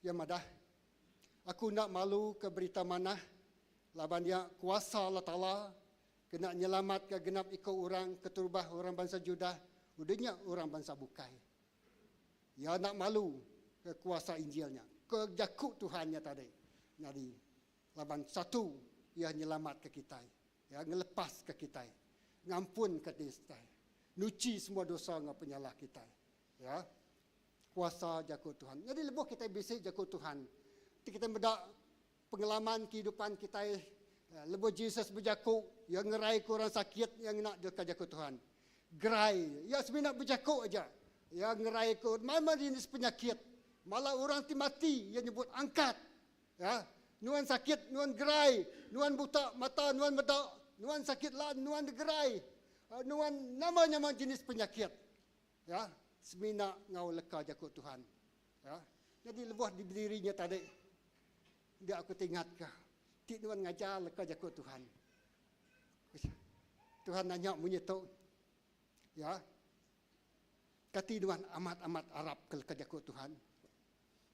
Ya madah. Aku nak malu ke berita mana labannya kuasa Allah Taala kena nyelamat ke genap ikut orang keturubah orang bangsa Judah, udahnya orang bangsa bukai. Ya nak malu ke kuasa Injilnya, ke jakuk Tuhannya tadi. Jadi laban 1 ia nyelamat ke kita, ya ngelepas ke kita, ngampun ke kita. Nuci semua dosa dengan penyalah kita. Ya. Kuasa jakut Tuhan. Jadi lebuh kita bisik jakut Tuhan. Kita mendak pengalaman kehidupan kita. Lebuh Jesus berjakuk. Yang ngerai ke orang sakit yang nak dekat jakut Tuhan. Gerai. Ya sebenarnya berjakuk aja. Yang ngerai ke mana jenis penyakit. Malah orang mati. Yang nyebut angkat. Ya. Nuan sakit, nuan gerai. Nuan buta mata, nuan medak. Nuan sakit lah, nuan gerai. Nuan nama-nama jenis penyakit. Ya, semina ngau leka jakut Tuhan. Ya. Jadi lebuh di berdirinya tadi. Dia aku ingat ke. Tik nuan ngajar leka jakut Tuhan. Tuhan nanya menyetuk. Ya. Kati nuan amat-amat Arab ke leka jakut Tuhan.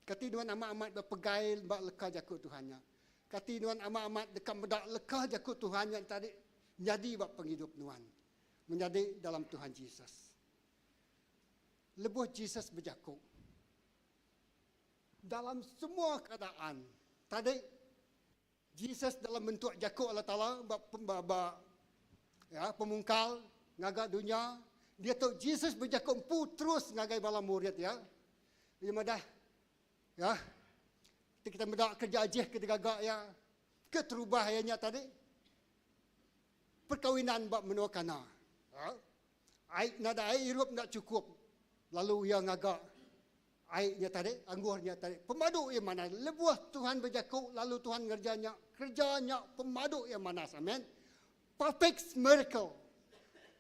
Kati nuan amat-amat berpegail bak leka jakut Tuhannya. Kati nuan amat-amat dekat bedak leka jakut Tuhan yang tadi jadi bak penghidup nuan. Menjadi dalam Tuhan Yesus. Lebuh Yesus berjakuk. Dalam semua keadaan. Tadi, Yesus dalam bentuk jakuk Allah Ta'ala, ya, pemungkal, ngagak dunia. Dia tahu Yesus berjakuk empu terus ngagai bala murid, ya. Dia madah, ya. Kita madah kerja ajih kita gagak, ya. Keterubah ayahnya tadi. Perkawinan bak menua kana. Air nada air hirup nak cukup. Lalu yang agak airnya tadi, anggurnya tadi. Pemadu yang mana? Lebuah Tuhan berjakuk, lalu Tuhan kerjanya pemadu yang mana? Amen. Perfect miracle.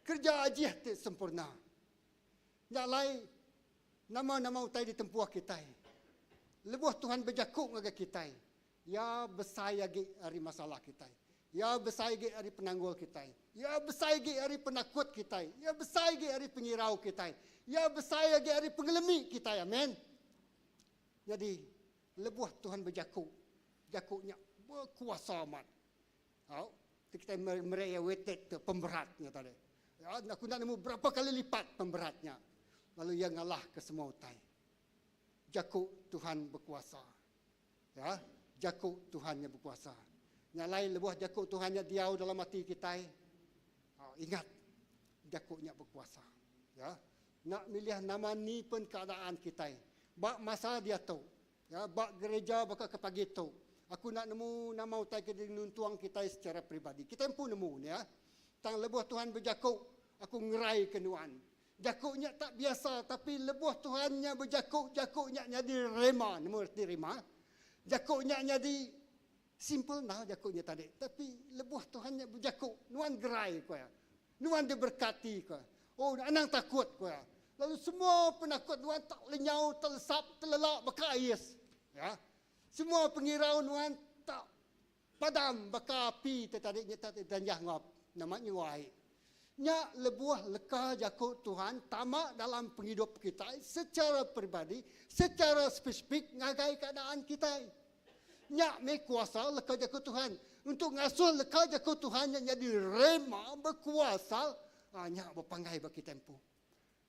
Kerja ajih tu sempurna. Yang lain, nama-nama utai di tempuh kita. Lebuah Tuhan berjakuk dengan kita. Ya besar lagi hari masalah kita. Ya besar lagi hari penanggul kita. Ya besar lagi hari penakut kita. Ya besar lagi hari pengirau kita. Ya besar lagi hari pengelemi kita. Amin. Jadi, lebuh Tuhan berjakuk. Jakuknya berkuasa amat. Kita merewet pemberatnya tadi. Ya, aku nak nemu berapa kali lipat pemberatnya. Lalu ia ngalah ke semua utai. Jakuk Tuhan berkuasa. Ya, jakuk Tuhannya berkuasa. Yang lain lebuh jakuk Tuhannya diau dalam hati kita. Ingat, jakuknya berkuasa. Ya, nak milih nama ni pun keadaan kita. Bak masa dia tahu. Ya, bak gereja bakal ke pagi tu. Aku nak nemu nama utai ke nuntuang kita secara pribadi. Kita pun nemu ya. Tang lebuh Tuhan berjakuk, aku ngerai kenuan. Jakuknya tak biasa, tapi lebuh Tuhannya berjakuk, jakuknya jadi rema. Nama arti rema. Jakuknya jadi simple nah jakuknya tadi. Tapi lebuh Tuhannya berjakuk. Nuan gerai kau ya. Nuan diberkati kau. Oh, anang takut kau ya. Lalu semua penakut nuan tak lenyau, terlesap, terlelak, berkais. Ya. Semua pengirau nuan tak padam, bakar api tadi dan jahngap. Namanya wahai. Nya lebuah leka jakut Tuhan tamak dalam penghidup kita secara pribadi, secara spesifik ngagai keadaan kita. Nya me kuasa leka jakut Tuhan untuk ngasuh leka jakut Tuhan yang jadi rema berkuasa. Nya berpanggai bagi tempo.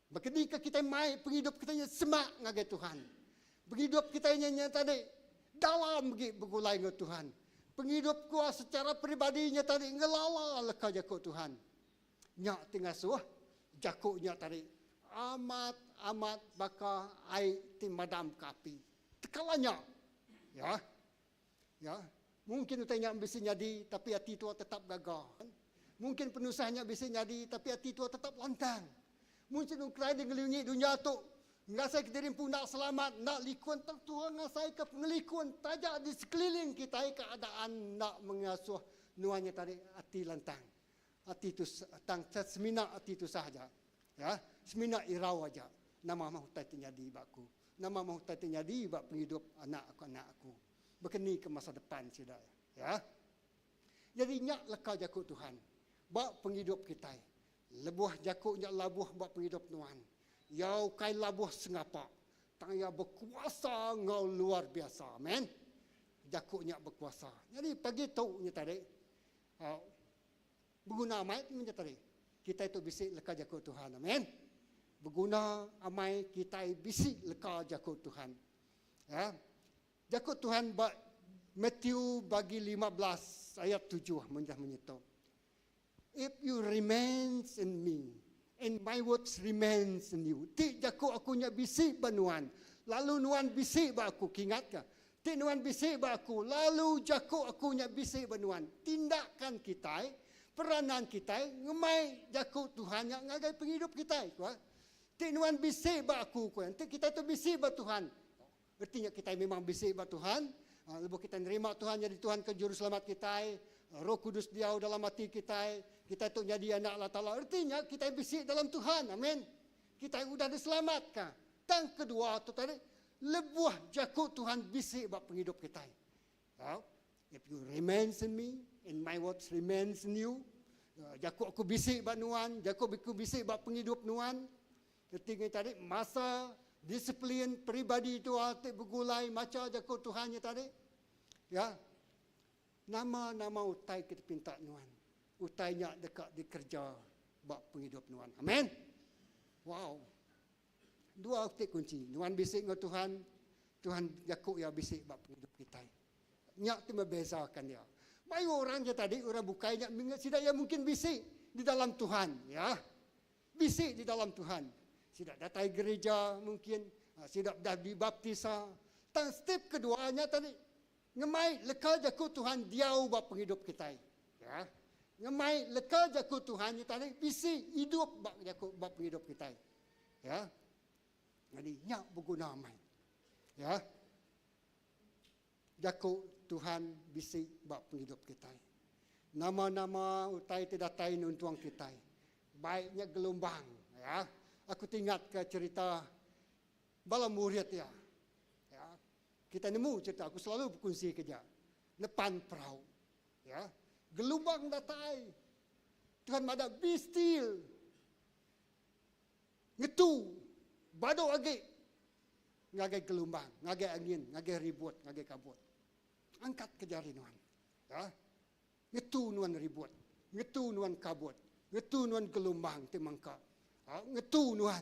Ketika kita mai penghidup kita semak ngagai Tuhan. Penghidup kita yang tadi dalam begulai dengan Tuhan. Penghidup kuasa secara pribadinya tadi ngelala leka jakut Tuhan. Nyak tinggal suah, jakuknya tadi amat bakal air timadam kapi. Tekalanya, ya, mungkin utanya bisa jadi, tapi hati tua tetap gagal. Mungkin penusahnya bisa jadi, tapi hati tua tetap lantang. Mungkin ukrai di ngelungi dunia tu, ngasai kediri pun nak selamat, nak likuan tertua ngasai ke pengelikuan tajak di sekeliling kita keadaan nak mengasuh nuanya tadi hati lantang. Hati itu semina hati itu sahaja, ya semina irau aja. Nama mahu tanya di baku, nama mahu tanya di bak penghidup anak-aku. Berkeni ke masa depan sudah, ya. Jadi nyak leka jakut Tuhan, bak penghidup kita. Lebuh jakutnya labuh bak penghidup Tuhan. Yau kai labuh sengapa, tanya berkuasa ngau luar biasa, amen. Jakutnya berkuasa. Jadi pagi tahu nya tadi. Berguna amai itu tadi. Kita itu bisik leka jakut Tuhan. Amin. Berguna amai kita bisik leka jakut Tuhan. Ya. Jakut Tuhan Matthew bagi 15 ayat 7 menyeto. If you remains in me and my words remains in you. Ti jakut aku nya bisik banuan. Lalu nuan bisik ba aku kingat ka. Ti nuan bisik ba aku. Lalu jakut aku nya bisik banuan. Tindakan kita peranan kita ngemai jakut Tuhan yang ngagai penghidup kita. Tinuan bisik ba aku ko. Kita tu bisik ba Tuhan. Artinya kita memang bisik ba Tuhan. Lepas kita nerima Tuhan jadi Tuhan ke juru selamat kita. Roh Kudus diau dalam hati kita. Kita tu jadi anak Allah Taala. Artinya kita bisik dalam Tuhan. Amin. Kita sudah diselamatkan. Tang kedua tu tadi lebuah jakut Tuhan bisik ba penghidup kita. If you remains in me, and my words remains in you. Jakuk aku bisik bak nuan, jakuk aku bisik bak penghidup nuan. Ketika tadi masa disiplin pribadi itu hati bergulai macam jakuk Tuhannya tadi. Ya. Nama-nama utai kita pinta nuan. Utainya dekat dikerja bak penghidup nuan. Amin. Wow. Dua titik kunci. Nuan bisik dengan Tuhan, Tuhan jakuk ya bisik bak penghidup kita. Nyak tu membezakan dia. Banyak orang je tadi, orang bukainya, tidak ya mungkin bisik di dalam Tuhan. Ya, bisik di dalam Tuhan. Tidak datang gereja mungkin, tidak dah dibaptisa. Dan step keduanya tadi, ngemai leka jakut Tuhan diau bak penghidup kita. Ya, ngemai leka jakut Tuhan tadi, bisik hidup bak penghidup kita. Ya, jadi nyak berguna amai. Ya, jakut Tuhan bisik bak penghidup kita. Nama-nama utai tidak tain untuang kita. Baiknya gelombang. Ya, aku ingat ke cerita bala murid ya. Ya, kita nemu cerita. Aku selalu berkongsi kerja. Depan perahu. Ya, gelombang datai. Tuhan mada be still. Ngetu. Bado agi. Ngagai gelombang, ngagai angin, ngagai ribut, ngagai kabut. Angkat ke jari nuan. Ya. Ngetu nuan ribut. Ngetu nuan kabut. Ngetu nuan gelombang ti mangka. Ngetu nuan.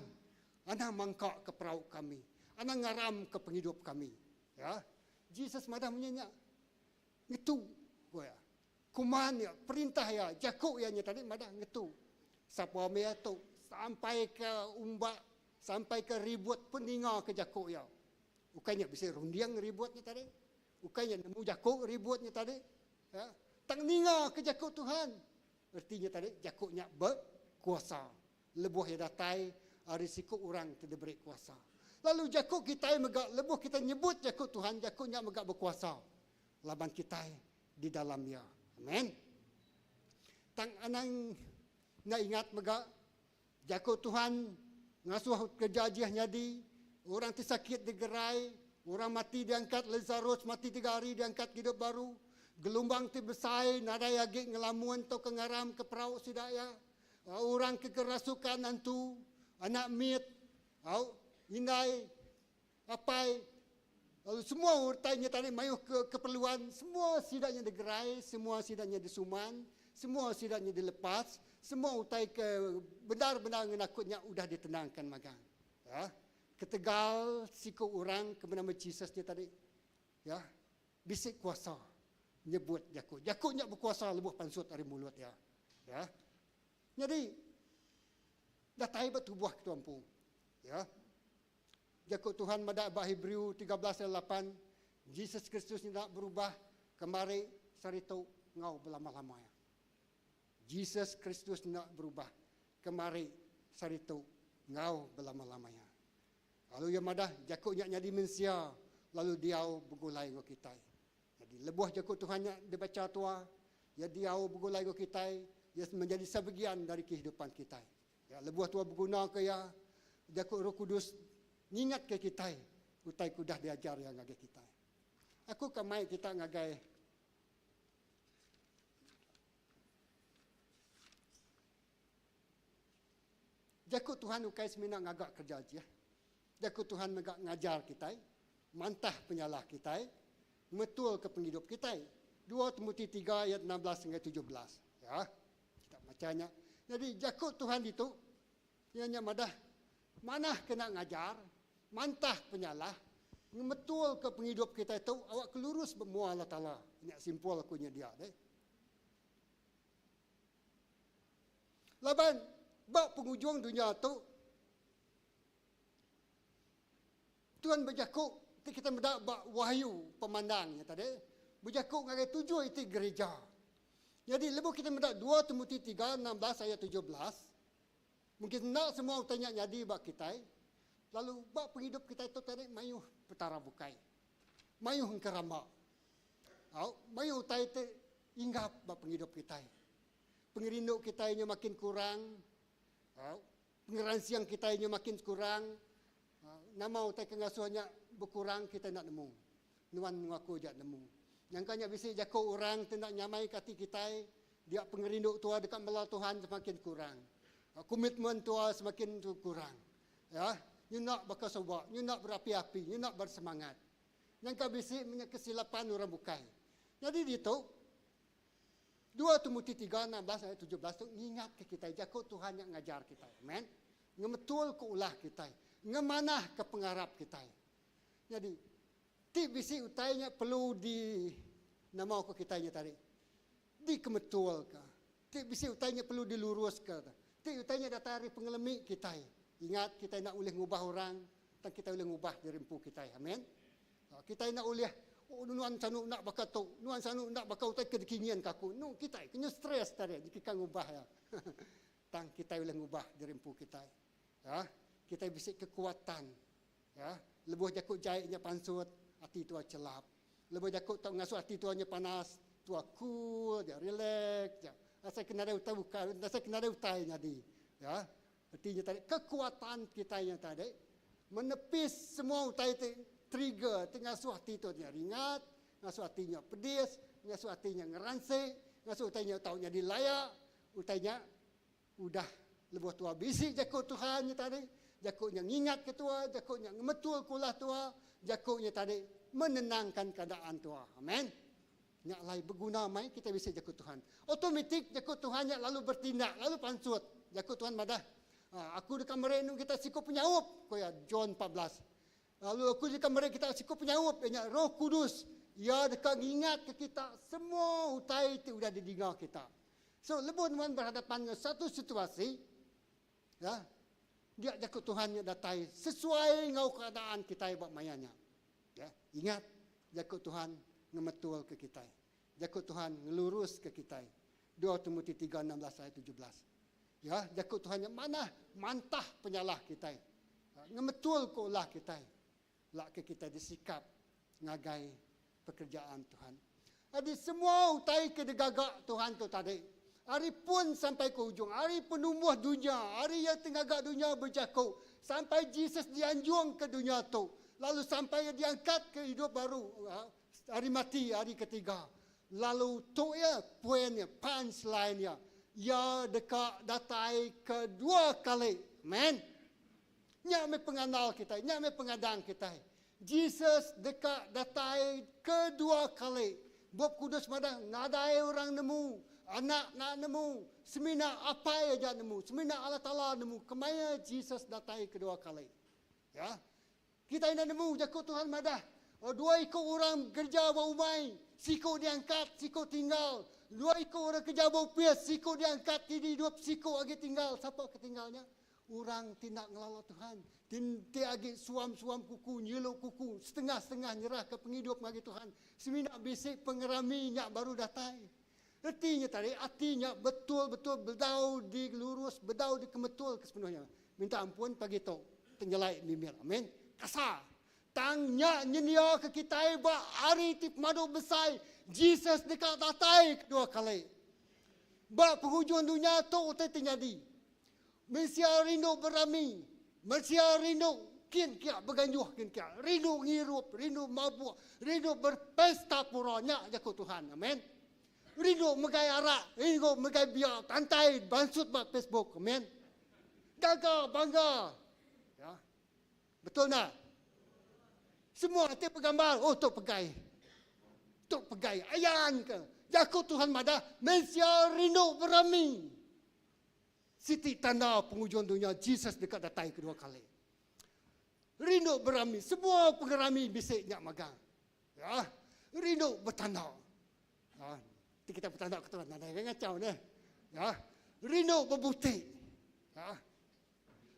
Ana mangka ke perahu kami. Ana ngaram ke penghidup kami. Ya. Jesus madah menyanyi. Ngetu. Ya. Kuman ya, perintah ya, jakuk ya tadi madah ngetu. Sapa mea tu sampai ke umbak, sampai ke ribut peninga ke jakuk ya. Ukanya bisa rundiang ributnya tadi. Ukanya nemu jakuk ributnya tadi. Ya. Tang ninga ke jakuk Tuhan. Artinya tadi jakuknya berkuasa. Lebuh ya datai risiko orang tidak beri kuasa. Lalu jakuk kita megak lebuh kita nyebut jakuk Tuhan, jakuknya megak berkuasa. Laban kita di dalamnya. Amin. Tang anang nak ingat megak jakuk Tuhan ngasuh kejajiahnya di orang tersakit digerai, orang mati diangkat, Lazarus mati 3 hari diangkat hidup baru. Gelombang ti besai, nada yagi ngelamuan atau kengaram ke perahu sidaya. Orang kekerasukan nantu, anak mit, inai, apai, lalu semua urtainya tadi mayuh keperluan, semua sidaknya digerai, semua sidaknya disuman, semua sidaknya dilepas, semua utai ke benar-benar menakutnya udah ditenangkan magang. Ya. Ketegal siku orang ke nama Jesus dia tadi. Ya. Bisik kuasa. Nyebut jakuk. Jakuknya berkuasa lebuh pansut dari mulut ya. Ya. Jadi datai bertubuh ke tuampu. Ya. Jakuk Tuhan madak bah Hebreu 13:8. Jesus Kristus tidak berubah kemari sarito ngau belama-lama ya. Jesus Kristus tidak berubah kemari sarito ngau belama-lamanya. Lalu yang madah jakuknya jadi mensia lalu diau begulai go kita. Jadi lebuh jakuk Tuhannya dibaca tua ya diau begulai go kita ya menjadi sebagian dari kehidupan kita. Ya lebuh tua berguna ke ya jakuk Roh Kudus ingat ke kita, utai kudah diajar yang ngagai kita. Aku kamai kita ngagai jakut Tuhan ukai semina ngagak kerja aja. Jakut Tuhan ngagak ngajar kita, mantah penyalah kita, metul ke penghidup kita. 2 Timotius 3 ayat 16 hingga 17. Ya, kita bacanya. Jadi jakut Tuhan itu, ianya madah mana kena ngajar, mantah penyalah, metul ke penghidup kita itu, awak kelurus bermuah Allah Ta'ala. Ini simpul akunya dia. Deh. Laban, bak penghujung dunia itu, Tuhan berjakuk, kita mendak bak wahyu pemandangnya tadi, berjakuk ngagai 7 itu gereja. Jadi lepas kita mendak 2 Timotius 3, 16 ayat 17, mungkin nak semua tanya jadi bak kita, lalu bak penghidup kita itu tadi mayuh petara bukai. Mayuh kerama. Mayuh tai te inggap bak penghidup kita. Pengerinduk kita nya makin kurang. Pengeransiang kita nya makin kurang. Nama utai kengasuhannya berkurang kita nak nemu. Nuan ngaku jak nemu. Yang kanya bisi jaku orang tidak nyamai kati kita. Dia pengerinduk tua dekat melau Tuhan semakin kurang. Komitmen tua semakin kurang. Ya. You nak berkesobak, you nak berapi-api, you nak bersemangat. Yang kabisi punya kesilapan orang bukai. Jadi itu 2 Timotius 3, 16 ayat 17 itu ingat ke kita, jakut Tuhan yang ngajar kita. Amen. Ngemetul ke ulah kita, ngemanah ke pengharap kita. Jadi ti bisi utainya perlu di nama ke kitanya tadi. Di kemetul ke. Ti bisi utainya perlu dilurus ke. Ti utainya datari pengelemi kita. Ingat kita nak boleh ngubah orang, dan kita boleh ngubah diri empu kita. Amin. Kita nak boleh nuan sanu nak bakato, nuan sanu nak bakau tak kedekinian kaku. No kita kena stres tadi jika ngubah ya. Tang kita boleh ngubah diri empu kita. Ya, kita bisa kekuatan. Ya, lebuh jakut jahitnya pansut, hati tua celap. Lebuh jakut tak ngasuh hati tuanya panas, tua cool, dia relax, ya. Asal kena ada utai bukan, asal kena ada utai jadi. Ya. Artinya tadi kekuatan kita yang tadi menepis semua utai trigger ngasuh hati tu nya ringat, ngasuh hatinya pedis, ngasuh hatinya ngeransik, ngasuh utainya taunya dilayak, utainya udah lebih tua bisi jakut Tuhan tadi, jakutnya ngingat ketua, jakutnya ngemetul kulah tua, jakutnya tadi menenangkan keadaan tua. Amin. Nyak lai berguna mai kita bisa jakut Tuhan. Otomatik jakut Tuhannya lalu bertindak, lalu pansut. Jakut Tuhan madah. Aku dekat mereka kita sikap penyaup, kaya John 14. Lalu aku dekat mereka kita sikap penyaup, ianya Roh Kudus. Ia dekat ingat ke kita semua utai itu sudah didengar kita. So lebih teman berhadapan dengan satu situasi, ya, dia jakut Tuhan yang datai sesuai dengan keadaan kita buat mayanya. Ya, ingat jakut Tuhan ngemetul ke kita. Jakut Tuhan ngelurus ke kita. 2 Timotius 3, 16 ayat 17. Ya, jakut Tuhan yang mana mantah penyalah kita. Ngemetul ko ulah kita. Lah ke kita disikap ngagai pekerjaan Tuhan. Jadi semua utai ke degagak Tuhan tu tadi. Hari pun sampai ke ujung. Hari penumbuh dunia. Hari yang tengah dunia berjakut. Sampai Jesus dianjung ke dunia tu. Lalu sampai diangkat ke hidup baru. Hari mati, hari ketiga. Lalu tu ya poinnya, punchline-nya. Ya dekat datai kedua kali. Amen. Nya me penganal kita, nya me pengadang kita. Jesus dekat datai kedua kali. Bob kudus madang, ngadai orang nemu, anak nak nemu, semina apa aja nemu, semina Allah Ta'ala nemu. Kemaya Jesus datai kedua kali. Ya. Kita ini nemu jakut Tuhan madah. Dua ikut orang kerja bau mai, siku diangkat, siku tinggal. Dua ikut orang kerja bau pias, siku diangkat, tidak hidup, siku lagi tinggal. Siapa ketinggalnya? Orang tidak ngelala Tuhan. Tidak lagi suam-suam kuku, nyeluk kuku, setengah-setengah nyerah ke penghidup bagi Tuhan. Semina bisik pengeraminya baru datang. Artinya tadi, artinya betul-betul bedau dilurus, bedau dikemetul kesepenuhnya. Minta ampun pagi itu, tenjelai mimir. Amin. Kasar. Tangnya nyenia ke kita ba hari tip madu besai. Jesus dekat datai kedua kali. Ba penghujung dunia tu utai terjadi. Manusia rindu berami. Manusia rindu kian kia berganjuh kian kia. Rindu ngirup, rindu mabuk, rindu berpesta puranya jakut Tuhan. Amin. Rindu megai arak, rindu megai biak, tantai, bansut bak Facebook. Amin. Gagah, bangga. Ya. Betul tak? Semua nanti bergambar, oh tu pegai. Tu pegai, ayan ke. Jakut Tuhan madah, Manusia rindu berami. Siti tanda penghujung dunia, Jesus dekat datai kedua kali. Rindu berami, semua pengerami bisiknya magang. Ya, rindu bertanda. Ya, kita bertanda ke Tuhan, ada yang ngacau ni. Ya, rindu berbutik. Ya,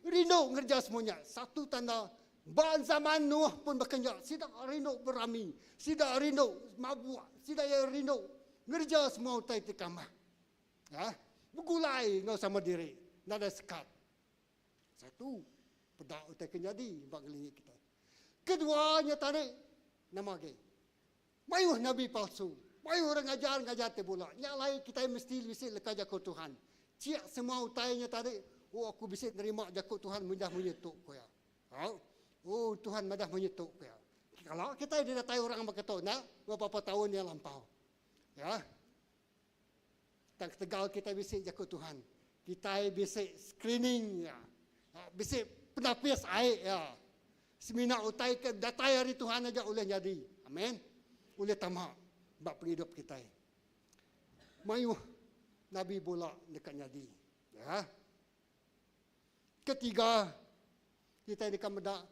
rindu ngerja semuanya. Satu tanda, ban zaman Nuh pun berkenyak. Sidak rindu berami. Sidak rindu mabuk. Sidak rindu ngerja semua utai tikamah. Ya, bergulai ngau sama diri. Nada sekat. Satu, pedak utai kenyadi. Bak ngelingi kita. Keduanya tarik. Nama ke. Mayuh Nabi palsu. Mayuh orang ngajar tebula. Nyalai kita mesti bisik lekat jakut Tuhan. Ciak semua utainya tarik. Oh aku bisik nerima jakut Tuhan mudah menyetuk ko ya. Oh Tuhan madah menyetuk ya. Kalau kita didatai orang berkata nak beberapa tahun yang lampau. Ya. Tak tegal kita bisik jakut Tuhan. Kita bisik screening ya. Bisik penapis air ya. Semina utai ke datai hari Tuhan aja oleh jadi. Amin. Oleh tamak bak penghidup kita. Mayuh Nabi bola dekat jadi. Ya. Ketiga, kita dekat medak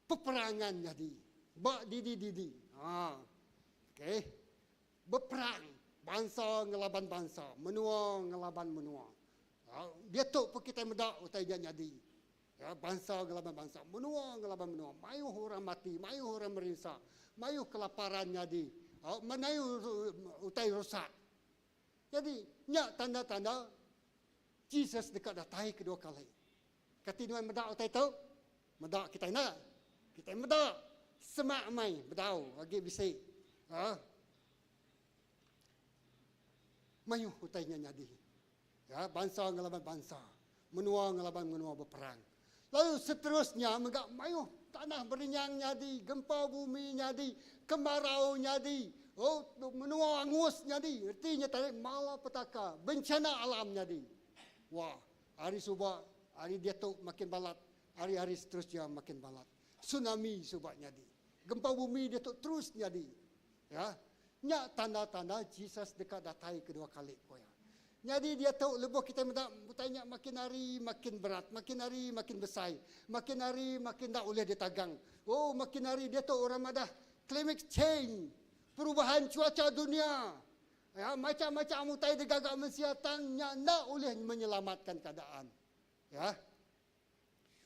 peperangan jadi. Bak didi. Okey. Berperang. Bangsa ngelaban bangsa. Menua ngelaban menua. Dia tu pun kita medak utai jadi. Ya, bangsa ngelaban bangsa. Menua ngelaban menua. Mayuh orang mati. Mayuh orang merinsak. Mayuh kelaparan jadi. Mayuh utai rosak. Jadi, nyak tanda-tanda Jesus dekat datai kedua kali. Katinuan medak utai tu. Medak kita nak. Kita medak. Semak mai bedau lagi bisik. Mayuh utainya nyadi. Ya, bangsa ngelaban bangsa. Menua ngelaban menua berperang. Lalu seterusnya megak mayuh tanah berinyang nyadi, gempa bumi nyadi, kemarau nyadi. Oh, menua angus nyadi. Artinya tadi malapetaka, bencana alam nyadi. Wah, hari subak, hari dia tu makin balat. Hari-hari seterusnya makin balat. Tsunami subak nyadi. Gempa bumi dia tu terus nyadi. Ya. Nyak tanda-tanda Jesus dekat datai kedua kali koya. Jadi dia tahu lebuh kita minta bertanya makin hari makin berat, makin hari makin besar, makin hari makin tak boleh ditagang. Oh, makin hari dia tahu orang madah climate change, perubahan cuaca dunia. Ya, macam-macam mutai degagak mensiatangnya nak boleh menyelamatkan keadaan. Ya.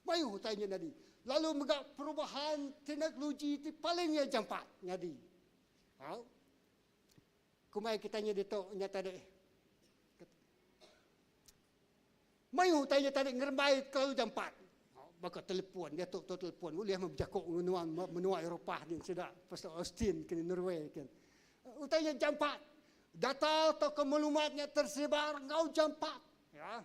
Mayu tanya tadi. Lalu megak perubahan teknologi itu paling yang jampat nyadi. Kumai kita nya ditok nyata deh. Mayu tanya tadi ngerembai kalau jam 4. Baka telefon, dia tok telefon. Boleh berjakok menua Eropah din sida pasal Austin kini Norway kan. Utanya jam 4. Data atau kemaklumatnya tersebar ngau jam 4. Ya.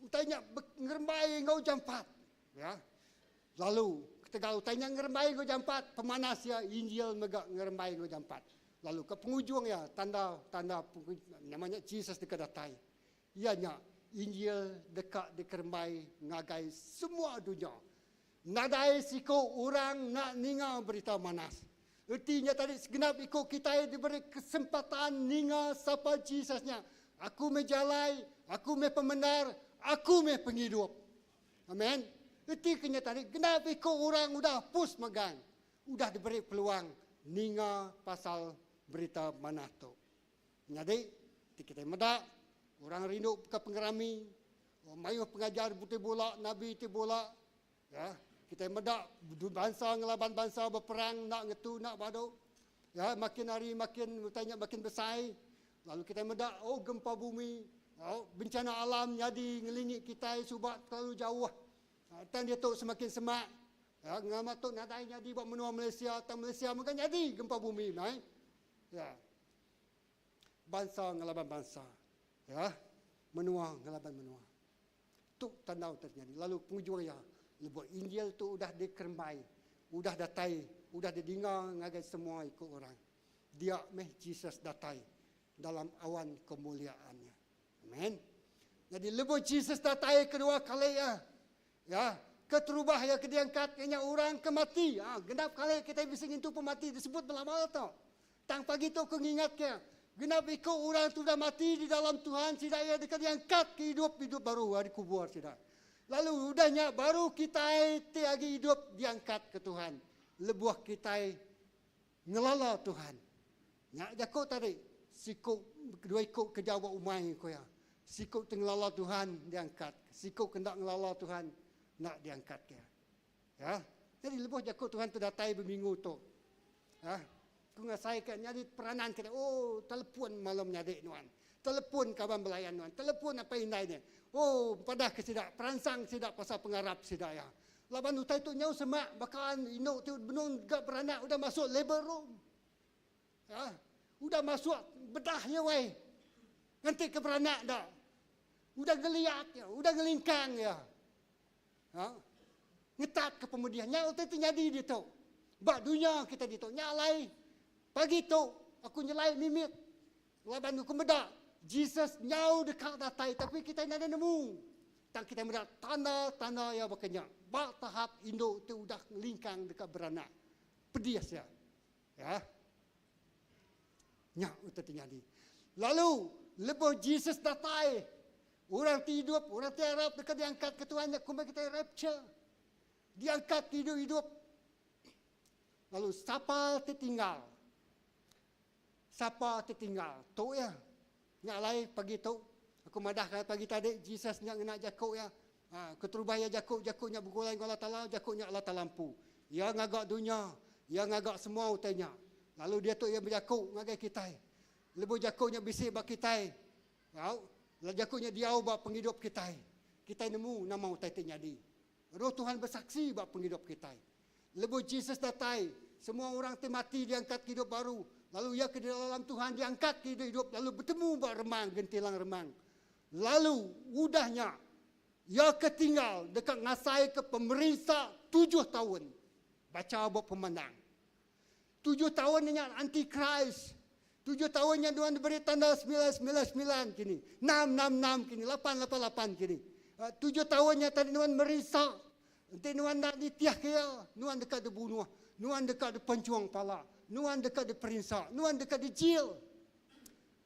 Utanya ngerembai ngau jam 4. Ya. Lalu ketika utanya ngerembai ngau jam 4, pemanas ya Injil megak ngerembai ngau jam 4. Lalu ke penghujung ya tanda namanya Jesus dekat datai. Ianya Injil dekat dikerembai ngagai semua dunia. Nadai siko orang nak ninga berita manas. Artinya tadi segenap ikut kita diberi kesempatan ninga sapa Jesusnya. Aku menjalai, aku pembenar, aku penghidup. Amin. Artinya tadi genap ikut orang udah pus megang. Udah diberi peluang ninga pasal berita manas tu. Jadi kita medak orang rindu ke pengerami, mayu pengajar putih bola, nabi ti bola. Ya, kita medak bangsa ngelaban bangsa berperang nak ngetu nak bado. Ya, makin hari makin bertanya makin besar. Lalu kita medak gempa bumi, bencana alam jadi ngelingi kita subak terlalu jauh. Dan dia tu semakin semak. Ya, ngamatuk nadai jadi buat menua Malaysia, atau Malaysia mungkin jadi gempa bumi, mai. Ya. Bangsa ngelaban bangsa. Ya. Menua ngelaban menua. Tu tanda terjadi. Lalu penghujung ya, lebuh Injil tu udah dikerembai, udah datai, udah didengar ngagai semua ikut orang. Dia Jesus datai dalam awan kemuliaannya. Amin. Jadi lebuh Jesus datai kedua kali ya. Ya, keterubah ya diangkat kena orang ke mati. Genap kali kita bisa ngintu pemati disebut belamal tau. Tang pagi tu aku ingat ke. Genap ikut orang tu dah mati di dalam Tuhan. Tidak ia dekat diangkat ke hidup baru hari kubur tidak. Lalu udahnya baru kita tiagi hidup diangkat ke Tuhan. Lebuah kita ngelala Tuhan. Nyak jakok tadi. Sikuk kedua ikut kejawab umai ko ya. Sikuk tengelala Tuhan diangkat. Sikuk kendak ngelala Tuhan nak diangkat ke. Ya. Jadi lebuah jakok Tuhan tu datai berminggu tu. Ya. Aku ngasai kan jadi peranan kita. Telepon malam nyadik nuan. Telepon kawan belayan nuan. Telepon apa indai ni. Padah ke sidak. Peransang sidak pasal pengarap sidak ya. Laban utai tu nyau semak. Bahkan inuk tu benung gak beranak. Udah masuk labor room. Ya. Udah masuk bedahnya wai. Nanti ke beranak dah. Udah geliat ya. Udah ngelingkang ya. Ya. Ngetat ke pemudian. Nyau tu jadi dia tu. Bak dunia kita dia tu. Nyalai. Pagi tu aku nyelai mimit. Laban aku medak. Jesus nyau dekat datai tapi kita nak nemu. Tak kita medak tanda-tanda ya bakanya. Bak tahap Indo tu udah lingkang dekat beranak. Pedias ya. Ya. Nyak udah terjadi. Lalu lepas Jesus datai. Orang tidur, orang tiarap dekat diangkat ke Tuhan. Kumai kita rapture. Diangkat hidup. Lalu siapa tertinggal? Siapa tertinggal? Tu ya. Nyak lai pagi tu. Aku madah pagi tadi. Jesus nak jakuk ya. Keterubah ya jakuknya bergulai dengan Allah Ta'ala. Jakuknya Allah Ta'ala lampu. Ya ngagak dunia. Ya ngagak semua utanya. Lalu dia tu yang berjakuk ngagai kita. Lebu jakuknya bisik bak kita. Jakuknya diau bak penghidup kita. Kita nemu nama utai terjadi. Roh Tuhan bersaksi bak penghidup kita. Lebu Jesus datai. Semua orang mati diangkat hidup baru. Lalu ia ke dalam Tuhan diangkat ke hidup. Lalu bertemu bak remang, gentilang remang. Lalu udahnya. Ia ketinggal dekat ngasai ke pemerintah 7 tahun. Baca buat pemenang. 7 tahunnya anti-Christ. 7 tahunnya Tuhan diberi tanda 999 kini. 666 kini. 888 kini. 7 tahunnya tadi Tuhan merisak. Nanti Tuhan nak ditiah kaya. Tuhan dekat dibunuh. Tuhan dekat dipencuang pala. Tuhan dekat diperinsak. Tuhan dekat dijil.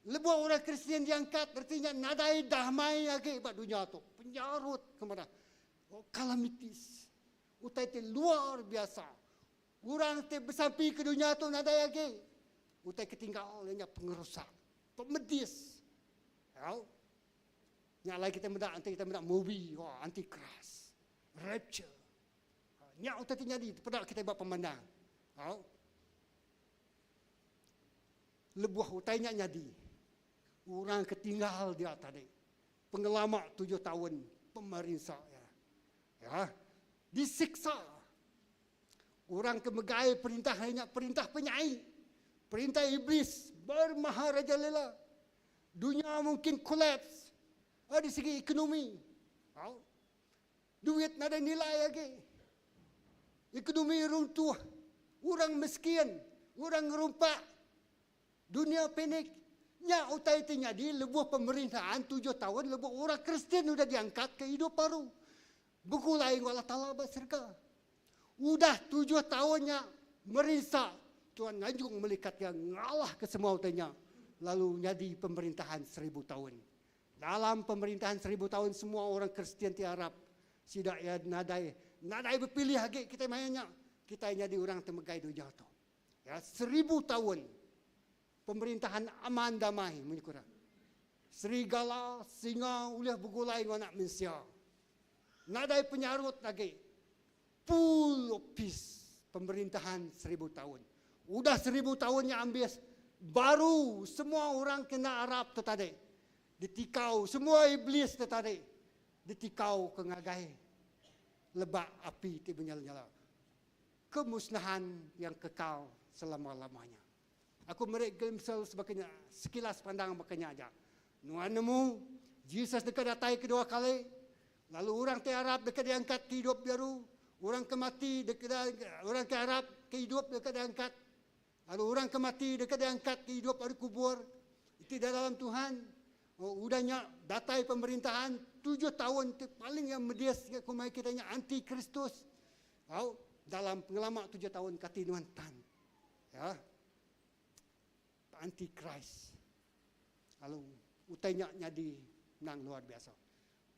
Lebuah orang Kristian diangkat. Artinya nadai damai lagi buat dunia tu. Penyarut kepada kalamitis. Utai itu luar biasa. Orang tu bersampi ke dunia tu nadai lagi. Utai ketinggal olehnya pengerusak. Pemedis. Yang lain kita mendak movie. Anti-Christ. Rapture. Yang utai terjadi. Pada kita buat pemandang. Lebuah utainya jadi. Orang ketinggal dia tadi. Pengelama 7 tahun pemerintah ya. Disiksa. Orang kemegai perintah hanya perintah penyai. Perintah iblis bermaharajalela. Dunia mungkin kolaps. Dari segi ekonomi. Duit nada nilai lagi. Ekonomi runtuh. Orang miskin. Orang rumpak. Dunia panik. Nya utai tinya di lebuh pemerintahan 7 tahun lebuh orang Kristen sudah diangkat ke hidup baru. Begulai Allah Ta'ala berserga. Udah 7 tahunnya merisa. Tuhan ngajung melihat yang ngalah ke semua utainya. Lalu jadi pemerintahan 1000 tahun. Dalam pemerintahan 1000 tahun semua orang Kristen di Arab. Sidak ya nadai berpilih lagi kita mainnya. Kita jadi orang temegai dunia tu. Ya 1000 tahun. Pemerintahan aman damai menyukurah. Serigala, singa, ulah bergulai dengan anak manusia. Nadai penyarut lagi. Full of peace. Pemerintahan 1000 tahun. Udah 1000 tahunnya ambis. Baru semua orang kena Arab tu tadi. Ditikau. Semua iblis tu tadi. Ditikau ke ngagai. Lebak api ti menyala-nyala. Kemusnahan yang kekal selama-lamanya. Aku merik gemsel sebagainya. Sekilas pandang makanya aja. Nuan nemu. Jesus dekat datai kedua kali. Lalu orang ke Arab dekat diangkat ke hidup baru. Orang kemati dekat orang ke Arab ke hidup dekat diangkat. Lalu orang kemati dekat diangkat ke hidup dari kubur. Itu dalam Tuhan. Udahnya datai pemerintahan 7 tahun itu paling yang medias kumai kitanya anti Kristus. Dalam pengalaman 7 tahun katinuan tan. Ya. Anti Christ. Lalu utainya jadi nang luar biasa.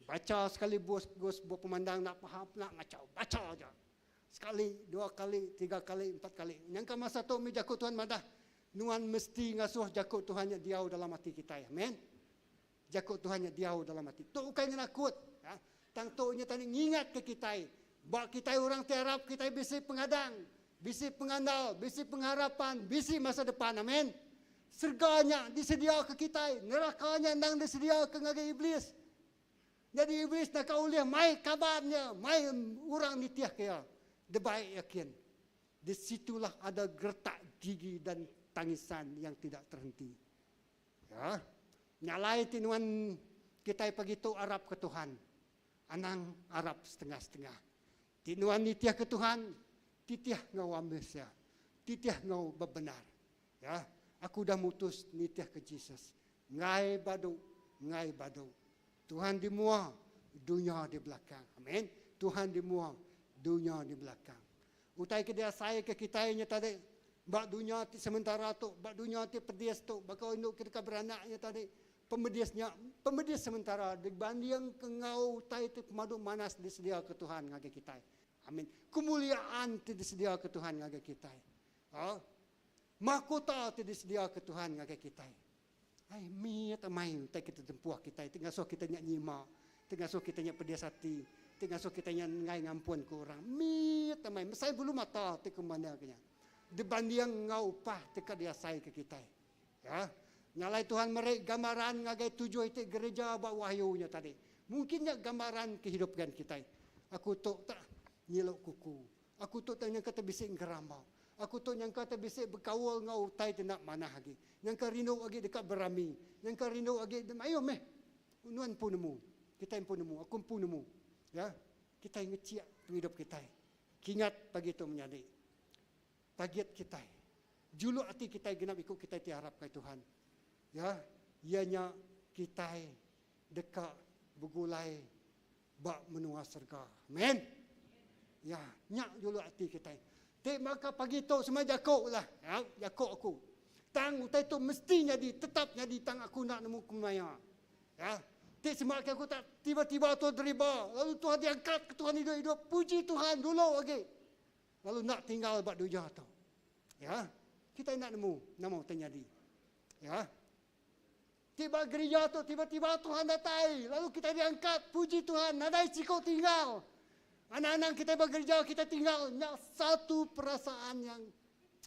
Baca sekali buat pemandang nak faham nak ngacau. Baca aja. Sekali, 2 kali, 3 kali, 4 kali. Yang masa tu mi jakut Tuhan madah. Nuan mesti ngasuh jakut Tuhannya diau dalam hati kita ya. Amen. Jakut Tuhannya diau dalam hati. Tu bukan nakut. Ya. Tang tu nya tadi ngingat ke kita. Bak kita orang terap kita bisi pengadang, bisi pengandal, bisi pengharapan, bisi masa depan. Amin. Serganya disedia ke kita, nerakanya nang disedia ke ngagai iblis. Jadi iblis nak kauliah mai kabarnya, mai orang nitiah kaya. Debaik yakin. Disitulah ada gertak gigi dan tangisan yang tidak terhenti. Ya. Nyalai tinuan kita pagi tu Arab ke Tuhan. Anang Arab setengah-setengah. Tinuan nitiah ke Tuhan, titiah ngau ambilnya. Titiah ngau bebenar. Ya. Aku dah mutus nitiah ke Jesus. Ngai badu. Tuhan di mua, dunia di belakang. Amin. Tuhan di mua, dunia di belakang. Utai ke dia saya ke kitanya tadi. Bak dunia ti sementara tu, bak dunia ti pedias tu, bakal induk kita beranaknya tadi. Pemedias sementara dibanding ke ngau utai ti pemadu manas disedia ke Tuhan ngage kita. Amin. Kemuliaan ti disedia ke Tuhan ngage kita. Mahkota ti disedia ke Tuhan ngage kita. Ai miat amai utai kita tempuh kita, tinggal so kita nya nyima, tinggal so kita nya pedias hati, tinggal so kita nya ngai ngampun ke orang. Miat amai, mesai bulu mata ti kemana kenya. Dibanding ngau upah tika dia sai ke kita. Ya. Nyalai Tuhan merek gambaran ngagai 7 itu gereja bak wahyunya tadi. Mungkinnya gambaran kehidupan kita. Aku tu tak nyilok kuku. Aku tu tak yang kata bisik ngerambau. Aku tu yang kata bisik berkawal ngau tai tenak mana lagi. Yang karino lagi dekat berami. Yang karino lagi ayo meh. Nuan pun nemu. Kita pun nemu. Aku pun nemu. Ya. Kita ngeciak hidup kita. Kingat pagi tu menjadi. Pagiat kita. Juluk hati kita genap ikut kita diharap ke Tuhan. Ya, ianya kita dekat bergulai bak menua surga. Amen. Ya, nyak dulu hati kita. Tik maka pagi tu semua jakok lah. Ya, jakok aku. Tang utai tu mesti jadi tetap jadi tang aku nak nemu kumaya. Ya. Tik semua aku tak tiba-tiba tu deriba. Lalu Tuhan diangkat ke Tuhan hidup-hidup. Puji Tuhan dulu lagi. Lalu nak tinggal bak dunia tu. Ya. Kita nak nemu terjadi. Ya. Tiba gereja tu, tiba-tiba Tuhan datai. Lalu kita diangkat, puji Tuhan. Nadai cikau tinggal. Anak-anak kita bekerja, kita tinggal. Satu perasaan yang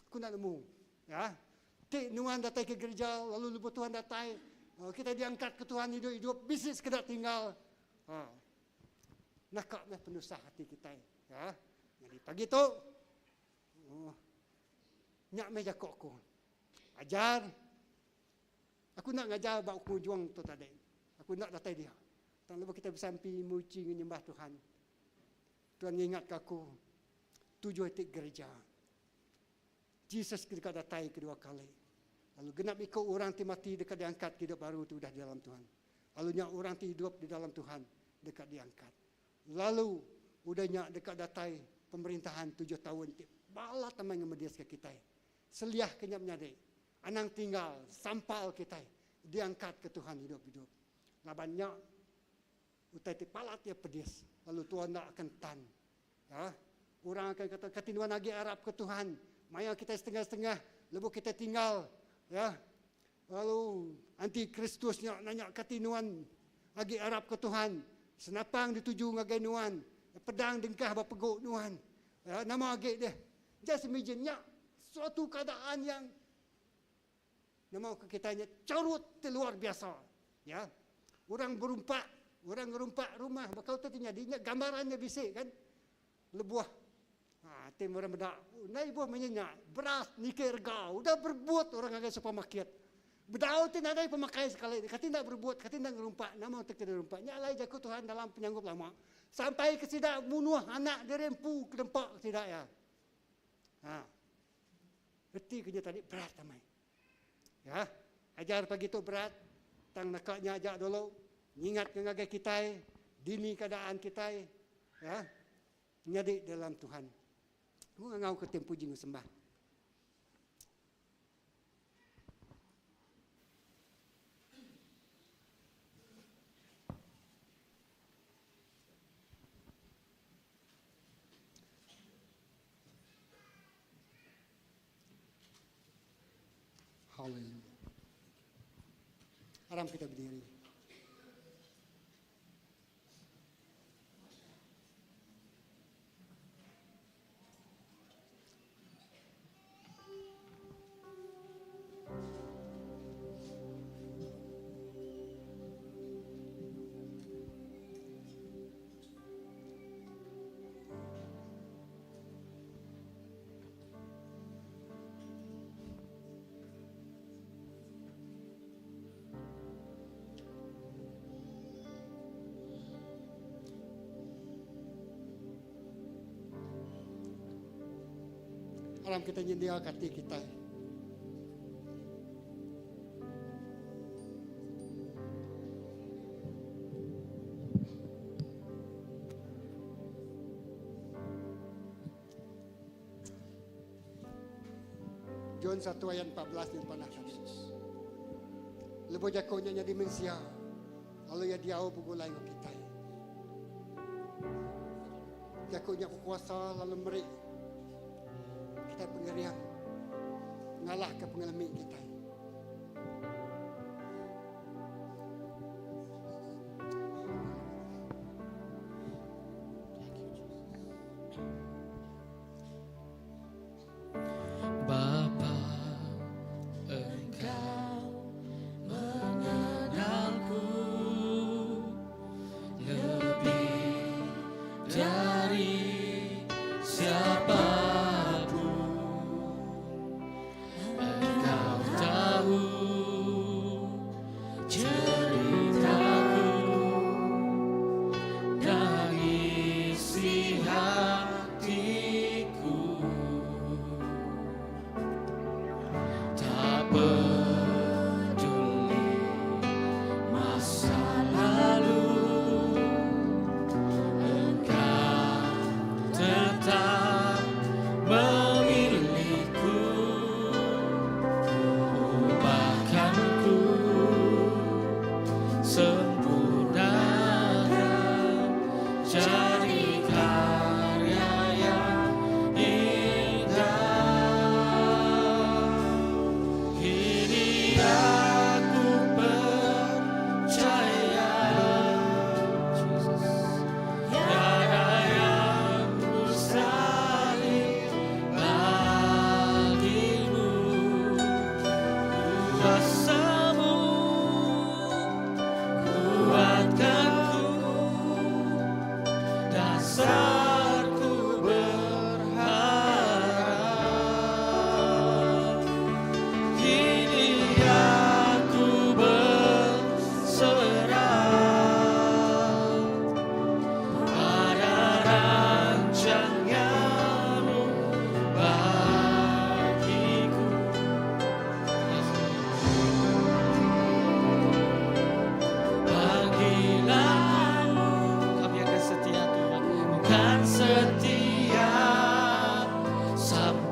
aku nak nemu. Ya. Nuan datai ke gereja, lalu lupa Tuhan datai. Kita diangkat ke Tuhan hidup-hidup, bisik sekedar tinggal. Nakak penusah hati kita. Ya. Jadi pagi tu, nyak meja kokku. Ajar. Aku nak ngajar bak aku juang tu tadi. Aku nak datai dia. Tak lupa kita bersampi muji menyembah Tuhan. Tuhan ingat aku 7 etik gereja. Jesus dekat datai kedua kali. Lalu genap ikut orang ti mati dekat diangkat hidup baru tu dah di dalam Tuhan. Lalu nyak orang ti hidup di dalam Tuhan dekat diangkat. Lalu udahnya dekat datai pemerintahan 7 tahun ti bala tamang ngemedias ke kita. Seliah kenyap nyade. Anang tinggal sampal kita diangkat ke Tuhan hidup-hidup. Labannya utai ti palat ya pedis. Lalu Tuhan nak akan tan. Ya. Orang akan kata katinuan lagi Arab ke Tuhan. Maya kita setengah-setengah, lebu kita tinggal. Ya. Lalu anti Kristusnya nanya katinuan lagi Arab ke Tuhan. Senapang dituju ngagai nuan. Pedang dengkah bapeguk nuan. Ya, nama agak dia. Dia semijinnya suatu keadaan yang nama kitanya carut luar biasa. Ya. Orang berumpak rumah bakal tertinya dinya gambarannya bisik kan. Lebuah. Tim orang bedak. Nai buah menyenyak beras nikir gau. Udah berbuat orang agak supermarket. Bedau tin ada pemakai sekali. Kati nak berbuat, kati nak ngerumpak. Nama untuk tidak rumpak. Nyalai jaku Tuhan dalam penyanggup lama. Sampai ke sidak bunuh anak dirempu ke dempak sidak ya. Berarti kerja tadi berat tamai. Ya, ajar pagi tu berat. Tang nakaknya ajak dulu. Ingat ngagai kita, dini keadaan kita. Ya, nyadi dalam Tuhan. Aku ngau ke tempu jing sembah. Haleluya. Haram kita berdiri. Haram kita nyendia hati kita. John 1 ayat 14 yang panah kami. Lebo jakonya nya dimensia. Lalu ya diau pugulai ke kita. Jakonya kuasa lalu meri. Kita pengerian ngalah ke pengalaman kita. Bapa, Engkau mengenalku lebih dari siapapun. Engkau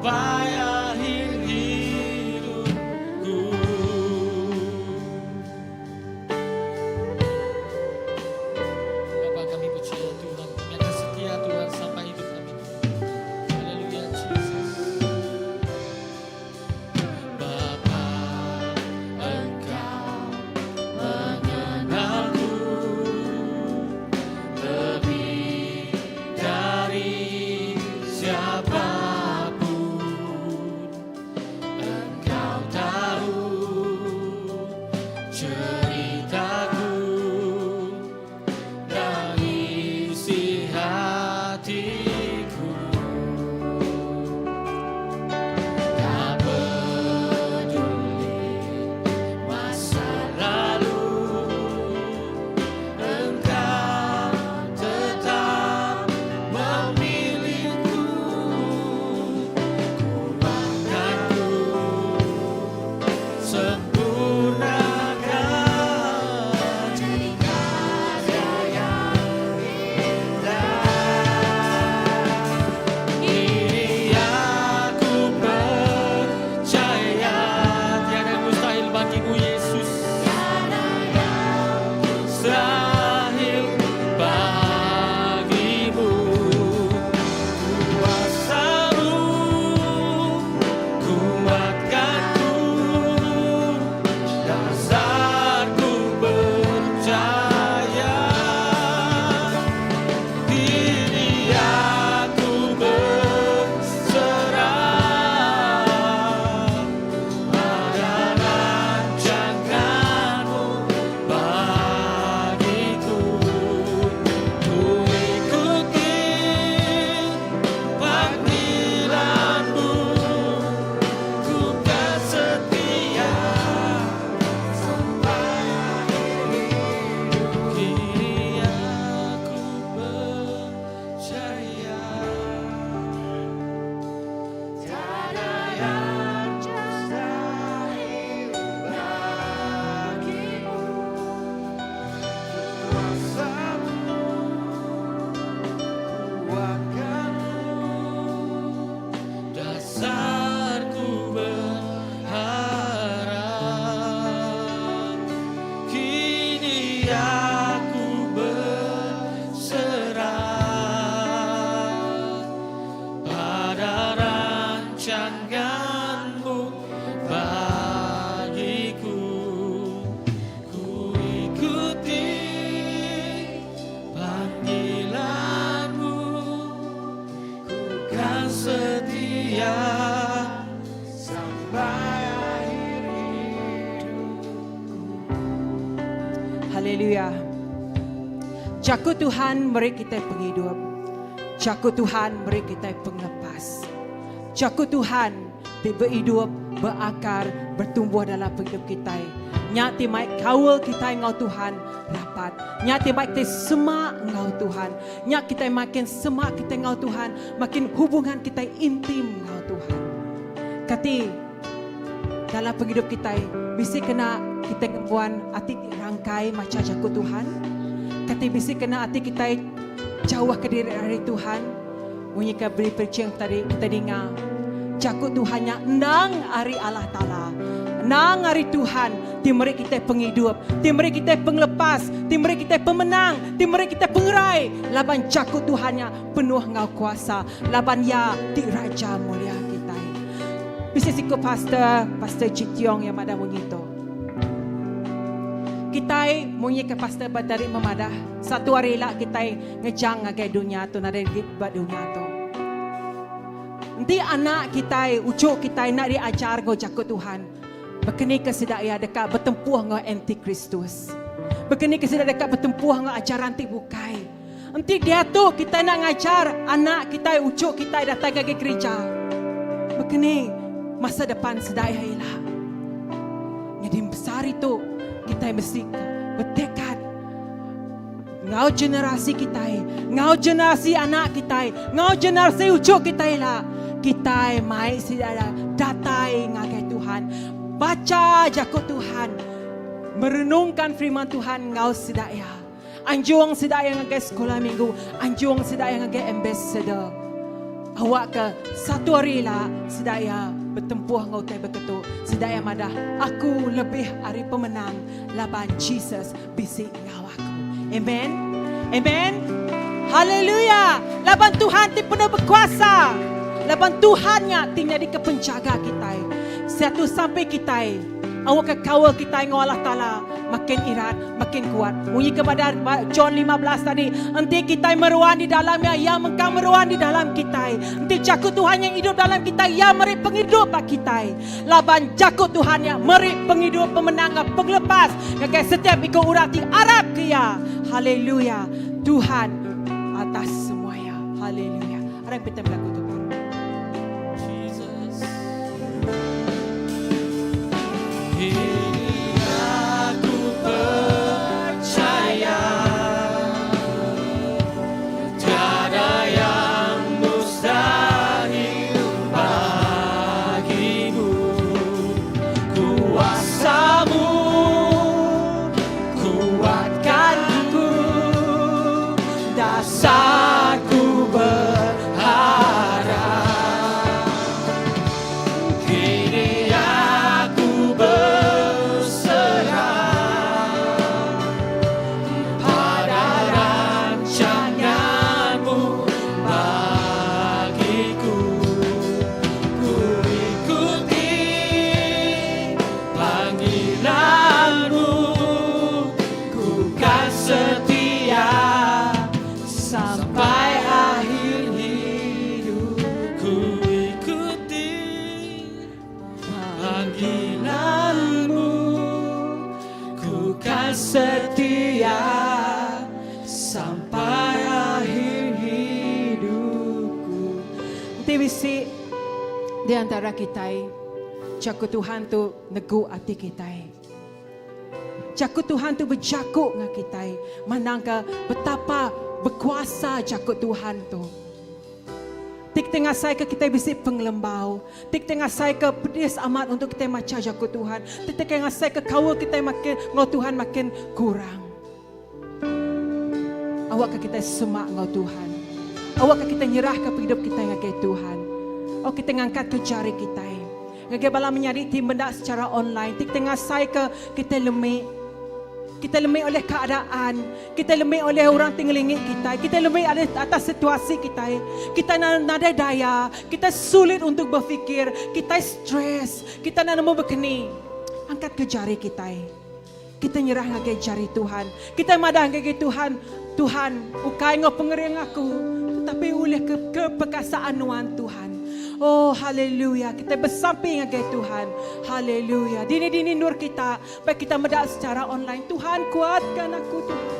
sampai akhir hidupku. Bapa, kami percaya Tuhan, kami akan setia Tuhan sampai hidup kami. Haleluya, Jesus. Bapa, Engkau mengenalku lebih dari siapapun. Engkau tahu ceritaku dan isi hatiku. Tak peduli masa lalu, Engkau tetap memilihku. Kuatkanku, sempurnakan jadi karya yang indah. Kini aku percaya tiada yang mustahil bagimu, Yesus. Mustahil bagimu. Kuasa-Mu kuatkanku, dasarku percaya. Kini aku berserah pada rancangan-Mu bagiku. Ku ikuti panggilan-Mu, ku kan setia sampai akhir hidup. Kini aku percaya tiada yang mustahil bagimu. Kuasa-Mu kuatkanku, dasarku berharap. Kini aku berserah pada rancangan-Mu bagiku. Ku ikuti panggilan-Mu, ku kan setia sampai akhir hidupku. Haleluya. Jaku Tuhan beri kita penghidup. Jaku Tuhan beri kita penglepas. Jaku Tuhan berhidup, berakar, bertumbuh dalam hidup kita. Nyati mai kawal kita ngau Tuhan rapat. Nyati mai kita semak ngau Tuhan. Nyat kita makin semak kita ngau Tuhan, makin hubungan kita intim ngau Tuhan. Kati dalam penghidup kita bisa kena kita buan hati rangkai macam jaku Tuhan. Kati bisa kena hati kita jauh ke diri dari Tuhan. Bunyi ke beri percaya tadi kita dengar. Jaku Tuhannya nang hari Allah Ta'ala. Nang hari Tuhan. Timeri kita penghidup. Timeri kita penglepas. Timeri kita pemenang. Timeri kita pengerai. Laban jaku Tuhannya penuh ngau kuasa. Laban ya di Raja mulia kita. Bisa siku Pastor Citiong yang ada mengito. Kita munyi ke Pastor Badari memadah. Satu hari lah kita ngejang ngagai dunia tu, nada buat dunia tu. Nanti anak kita, ucuk kita nak diajar ngau jaku Tuhan. Berkini kesedaya dekat bertempuh ngau anti-Kristus. Berkini kesedaya dekat bertempuh ngau ajaran tibukai. Nanti dia tu kita nak ngajar anak kita, ucuk kita datang ke gereja. Berkini masa depan sedaya ialah. Jadi besar itu kita mesti bertekad. Ngau generasi kita, ngau generasi anak kita, ngau generasi ucuk kita ialah. Kita mai sedaya datai ngagai Tuhan. Baca jaku Tuhan. Merenungkan firman Tuhan ngau sedaya. Anjuang sedaya ngagai sekolah minggu. Anjuang sedaya ngagai ambassador. Awak ke satu hari lah sedaya bertempuh ngau tai berketuk. Sedaya madah aku lebih hari pemenang laban Jesus bisik ngawaku. Amen. Amen. Haleluya. Laban Tuhan ti penuh berkuasa. Laban Tuhannya ti jadi kepenjaga kita. Satu sampai kita awak kekawal kita ngau Allah Ta'ala makin erat, makin kuat. Bunyi kepada John 15 tadi, nanti kita meruan di dalamnya, yang mengkang meruan di dalam kita. Nanti jakut Tuhan yang hidup dalam kita, yang meri penghidup kita. Laban jakut Tuhan yang meri penghidup, pemenang, penglepas. Yang setiap ikut urat di Arab kia. Haleluya. Tuhan atas semuanya. Haleluya. Ada yang kita berlaku tu baru. Jesus. Setia sampai akhir hidupku. Nanti bisi di antara kita, jakut Tuhan tu negu hati kita. Jakut Tuhan tu berjakut dengan kita. Manangka betapa berkuasa jakut Tuhan tu. Tik tengah saya ke kita bisi penglembau. Tik tengah saya ke pedis amat untuk kita macam jakut Tuhan. Tik tengah saya ke kawal kita makin ngau Tuhan makin kurang. Awak ke kita semak ngau Tuhan. Awak ke kita nyerah ke hidup kita ngagai Tuhan. Awak kita ngangkat ke jari kita. Ngagai bala menyari tim benda secara online. Tik tengah saya ke kita lemik. Kita lemih oleh keadaan. Kita lemih oleh orang tinggalingit kita. Kita lemih atas situasi kita. Kita nada daya. Kita sulit untuk berfikir. Kita stres. Kita nak mau berkeni. Angkat ke jari kita. Kita nyerah ngagai jari Tuhan. Kita madah ngagai Tuhan. Tuhan, ukai ngau pengering aku. Tetapi oleh keperkasaan Tuhan Tuhan. Oh haleluya, kita bersamping dengan Tuhan. Haleluya. Dini nur kita, baik kita medak secara online. Tuhan kuatkan aku Tuhan.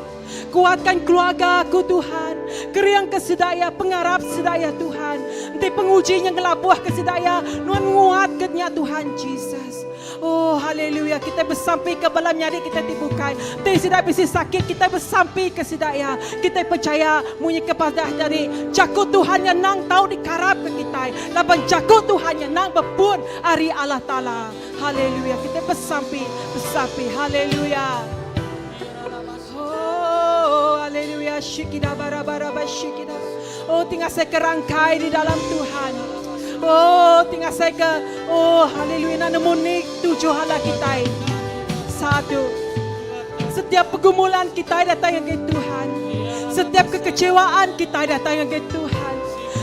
Kuatkan keluarga aku Tuhan. Keriang kesedaya, pengarap sedaya Tuhan. Nanti penguji yang ngelabuh kesedaya, Nuan nguatkannya Tuhan Jesus. Oh haleluya, kita bersamping ke balam nyari kita dibukai. Tapi tidak bisa sakit, kita bersamping ke sedaya. Kita percaya munyi kepada dari jakut Tuhan yang nang tahu dikarap ke kita. Laban jakut Tuhan yang nang berpun hari Allah Ta'ala. Haleluya, kita bersamping. Haleluya. Oh haleluya, syikida bara syikida. Oh tinggal saya kerangkai di dalam Tuhan. Oh tinggal saya ke haleluya namunik tujuh hala kita. Satu, setiap pergumulan kita datang ke Tuhan. Setiap kekecewaan kita datang ke Tuhan.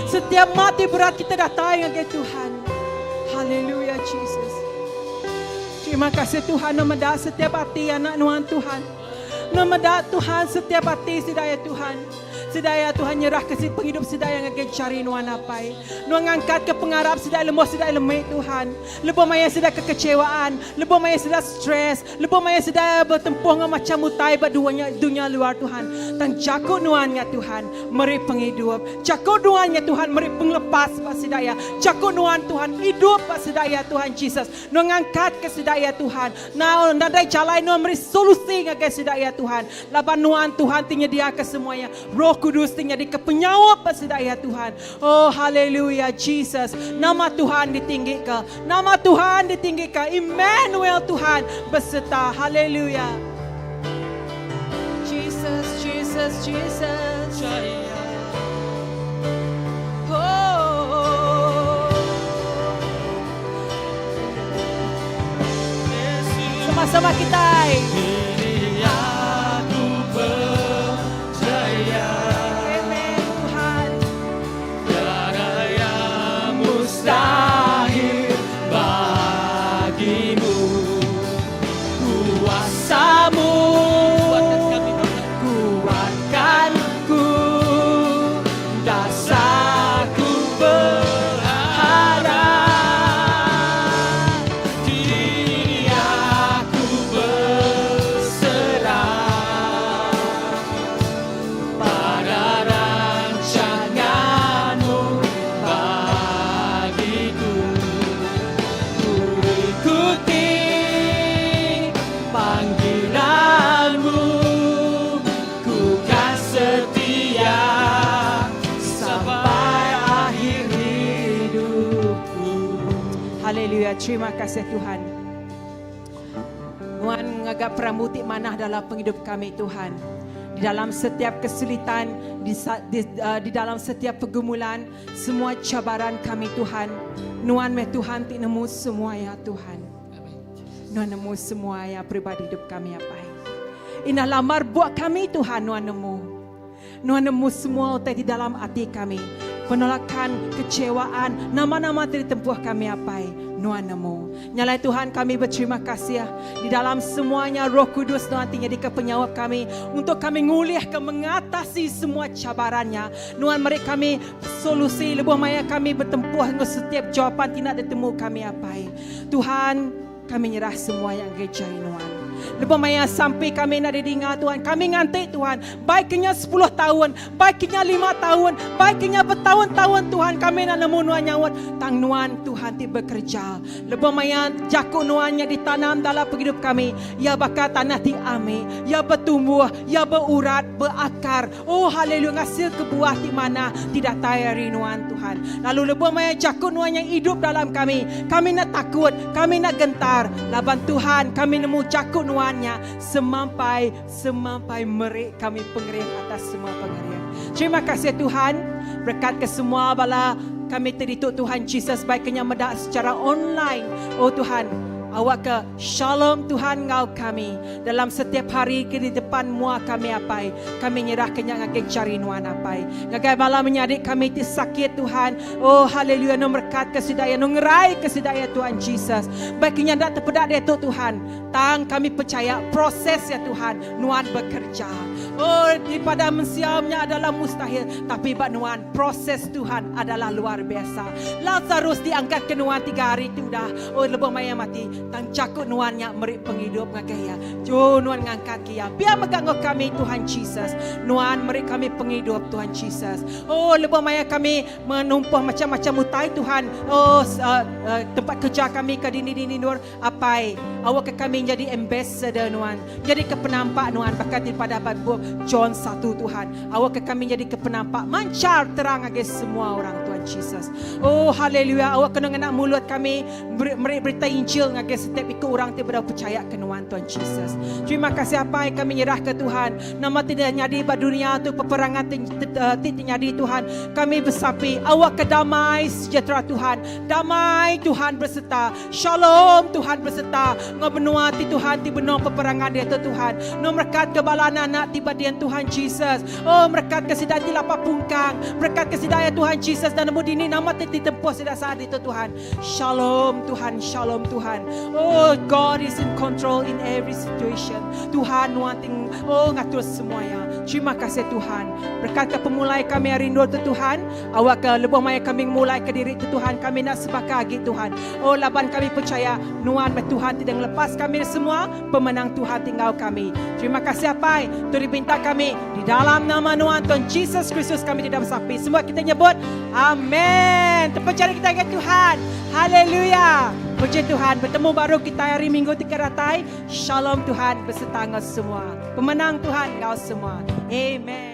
Setiap mati berat kita datang ke Tuhan. Haleluya Jesus. Terima kasih Tuhan nomada setiap hati anak Nuhan Tuhan. Nomada Tuhan setiap hati sedaya Tuhan. Sedaya Tuhan nyerah ke penghidup sedaya yang cari Nuan apai. Nuan angkat ke pengarap sedaya lemah sedaya lemah Tuhan. Lebih maya sedaya kekecewaan, lebih maya sedaya stres, lebih maya sedaya bertempuh dengan macam mutai berduanya dunia luar Tuhan. Tang jakut Nuannya Tuhan, meri penghidup. Jakut Nuannya Tuhan, meri penglepas pak sedaya. Jakut Nuan Tuhan, hidup pak sedaya Tuhan Jesus. Nuan angkat ke sedaya Tuhan. Now nadai jalan Nuan meri solusi ngagai sedaya Tuhan. Laban Nuan Tuhan tinyedia ke semuanya. Roh Kudus tinggal di kepenyawap sedaya Tuhan. Oh haleluya Jesus. Nama Tuhan ditinggikan. Nama Tuhan ditinggikan. Immanuel Tuhan beserta. Haleluya. Jesus. Oh bersama kita. Ini aku percaya. Amen Tuhan. Tiada yang mustahil bagimu. Kuasamu kuatkanku, dasarku berharap. Kini aku berserah pada rancanganmu bagiku. Ku ikuti panggilanmu, ku kan setia sampai akhir hidupku. Haleluya, terima kasih Tuhan. Tuhan ngagak peramuti manah dalam penghidup kami Tuhan. Di dalam setiap kesulitan, di dalam setiap pergumulan, semua cabaran kami Tuhan. Nuan me Tuhan ti nemu semua ya Tuhan. Nuan nemu semua ya pribadi hidup kami apa. Inah lamar buat kami Tuhan Nuan nemu. Nuan nemu semua utai di dalam hati kami. Penolakan, kecewaan, nama-nama ditempuh kami apa. Nuan nemu. Nyalai Tuhan kami berterima kasih ya. Di dalam semuanya Roh Kudus Nuan jadi kepenyawab kami. Untuk kami ngulih ke mengatasi semua cabarannya. Nuan mari kami solusi. Lebuh maya kami bertempuh dengan setiap jawapan tidak ditemu kami apa. Tuhan kami nyerah semua yang gereja Nuan. Lepas maya sampai kami nak didengar Tuhan. Kami ngantik Tuhan. Baiknya 10 tahun. Baiknya 5 tahun. Baiknya bertahun-tahun Tuhan. Kami nak nemu Nuan nyawat. Tang Nuan Tuhan ti bekerja. Lepas maya jakuk Nuannya ditanam dalam hidup kami. Ya bakal tanah ti ame. Ya bertumbuh. Ya berurat. Berakar. Oh haleluya. Hasil kebuah di mana tidak tayari Nuan Tuhan. Lalu lepas maya jakuk Nuan yang hidup dalam kami. Kami nak takut. Kami nak gentar. Laban Tuhan kami nemu jakuk Nuannya semampai merik kami pengering atas semua pengerian. Terima kasih Tuhan. Berkat ke semua bala kami terituk Tuhan Jesus baiknya medak secara online. Oh Tuhan, awak ke shalom Tuhan ngau kami dalam setiap hari ke di depan mua kami apai kami nyerah kenyak ngagek cari Nuan apai ngagai malam menyadik kami ti sakit Tuhan. Oh haleluya no berkat kesidaya no ngerai kesidaya Tuhan Jesus baiknya ndak terpedak dia Tuhan tang kami percaya proses ya Tuhan Nuan bekerja. Oh daripada mensiamnya adalah mustahil tapi bak Nuan proses Tuhan adalah luar biasa. Lazarus diangkat ke Nuan 3 hari itu dah oh lebih maya mati tang cakut Nuannya merik penghidup ngagaya. Jo Nuan ngangkat kia. Biar megang kami Tuhan Jesus. Nuan merik kami penghidup Tuhan Jesus. Oh lebih maya kami menumpah macam-macam utai Tuhan. Oh tempat kerja kami ke dini nur apai. Awak ke kami jadi ambassador Nuan. Jadi kepenampak Nuan bakat daripada buku John 1 Tuhan. Awak ke kami jadi kepenampak mancar terang agi semua orang Tuhan Jesus. Oh haleluya. Awak kena ngena mulut kami berita Injil ngagi setiap ikut orang tu percaya ke Nuan Tuhan Jesus. Terima kasih apa yang kami nyerah ke Tuhan. Nama tidak nyadi pada dunia tu peperangan tidak nyadi Tuhan. Kami bersapi awak ke damai sejahtera Tuhan. Damai Tuhan berserta. Shalom Tuhan berserta. Ngobenua ti Tuhan ti benong peperangan dia tu Tuhan. No merkat kebalana nak tiba dia Tuhan Jesus. Oh merkat kesidaya ti lapa pungkang. Berkat kesidaya Tuhan Jesus dan nemu dini nama ti tempoh sedah saat itu Tuhan. Shalom Tuhan, shalom Tuhan. Oh God is in control in every situation. Tuhan nuanting ngatur semuanya. Terima kasih Tuhan. Berkat ke pemulai kami hari ini Tuhan. Awak ke lebih maya kami mulai ke diri Tuhan. Kami nak sebakagi Tuhan. Oh laban kami percaya Nuan Tuhan tidak lepas kami semua. Pemenang Tuhan tinggal kami. Terima kasih apa tu dipinta kami di dalam nama Nuan Tuhan Jesus Kristus kami tidak bersapi. Semua kita nyebut amin. Terpercaya kita ke Tuhan. Haleluya. Puji Tuhan, bertemu baru kita hari Minggu 3 ratai. Shalom Tuhan beserta engkau semua. Pemenang Tuhan engkau semua. Amen.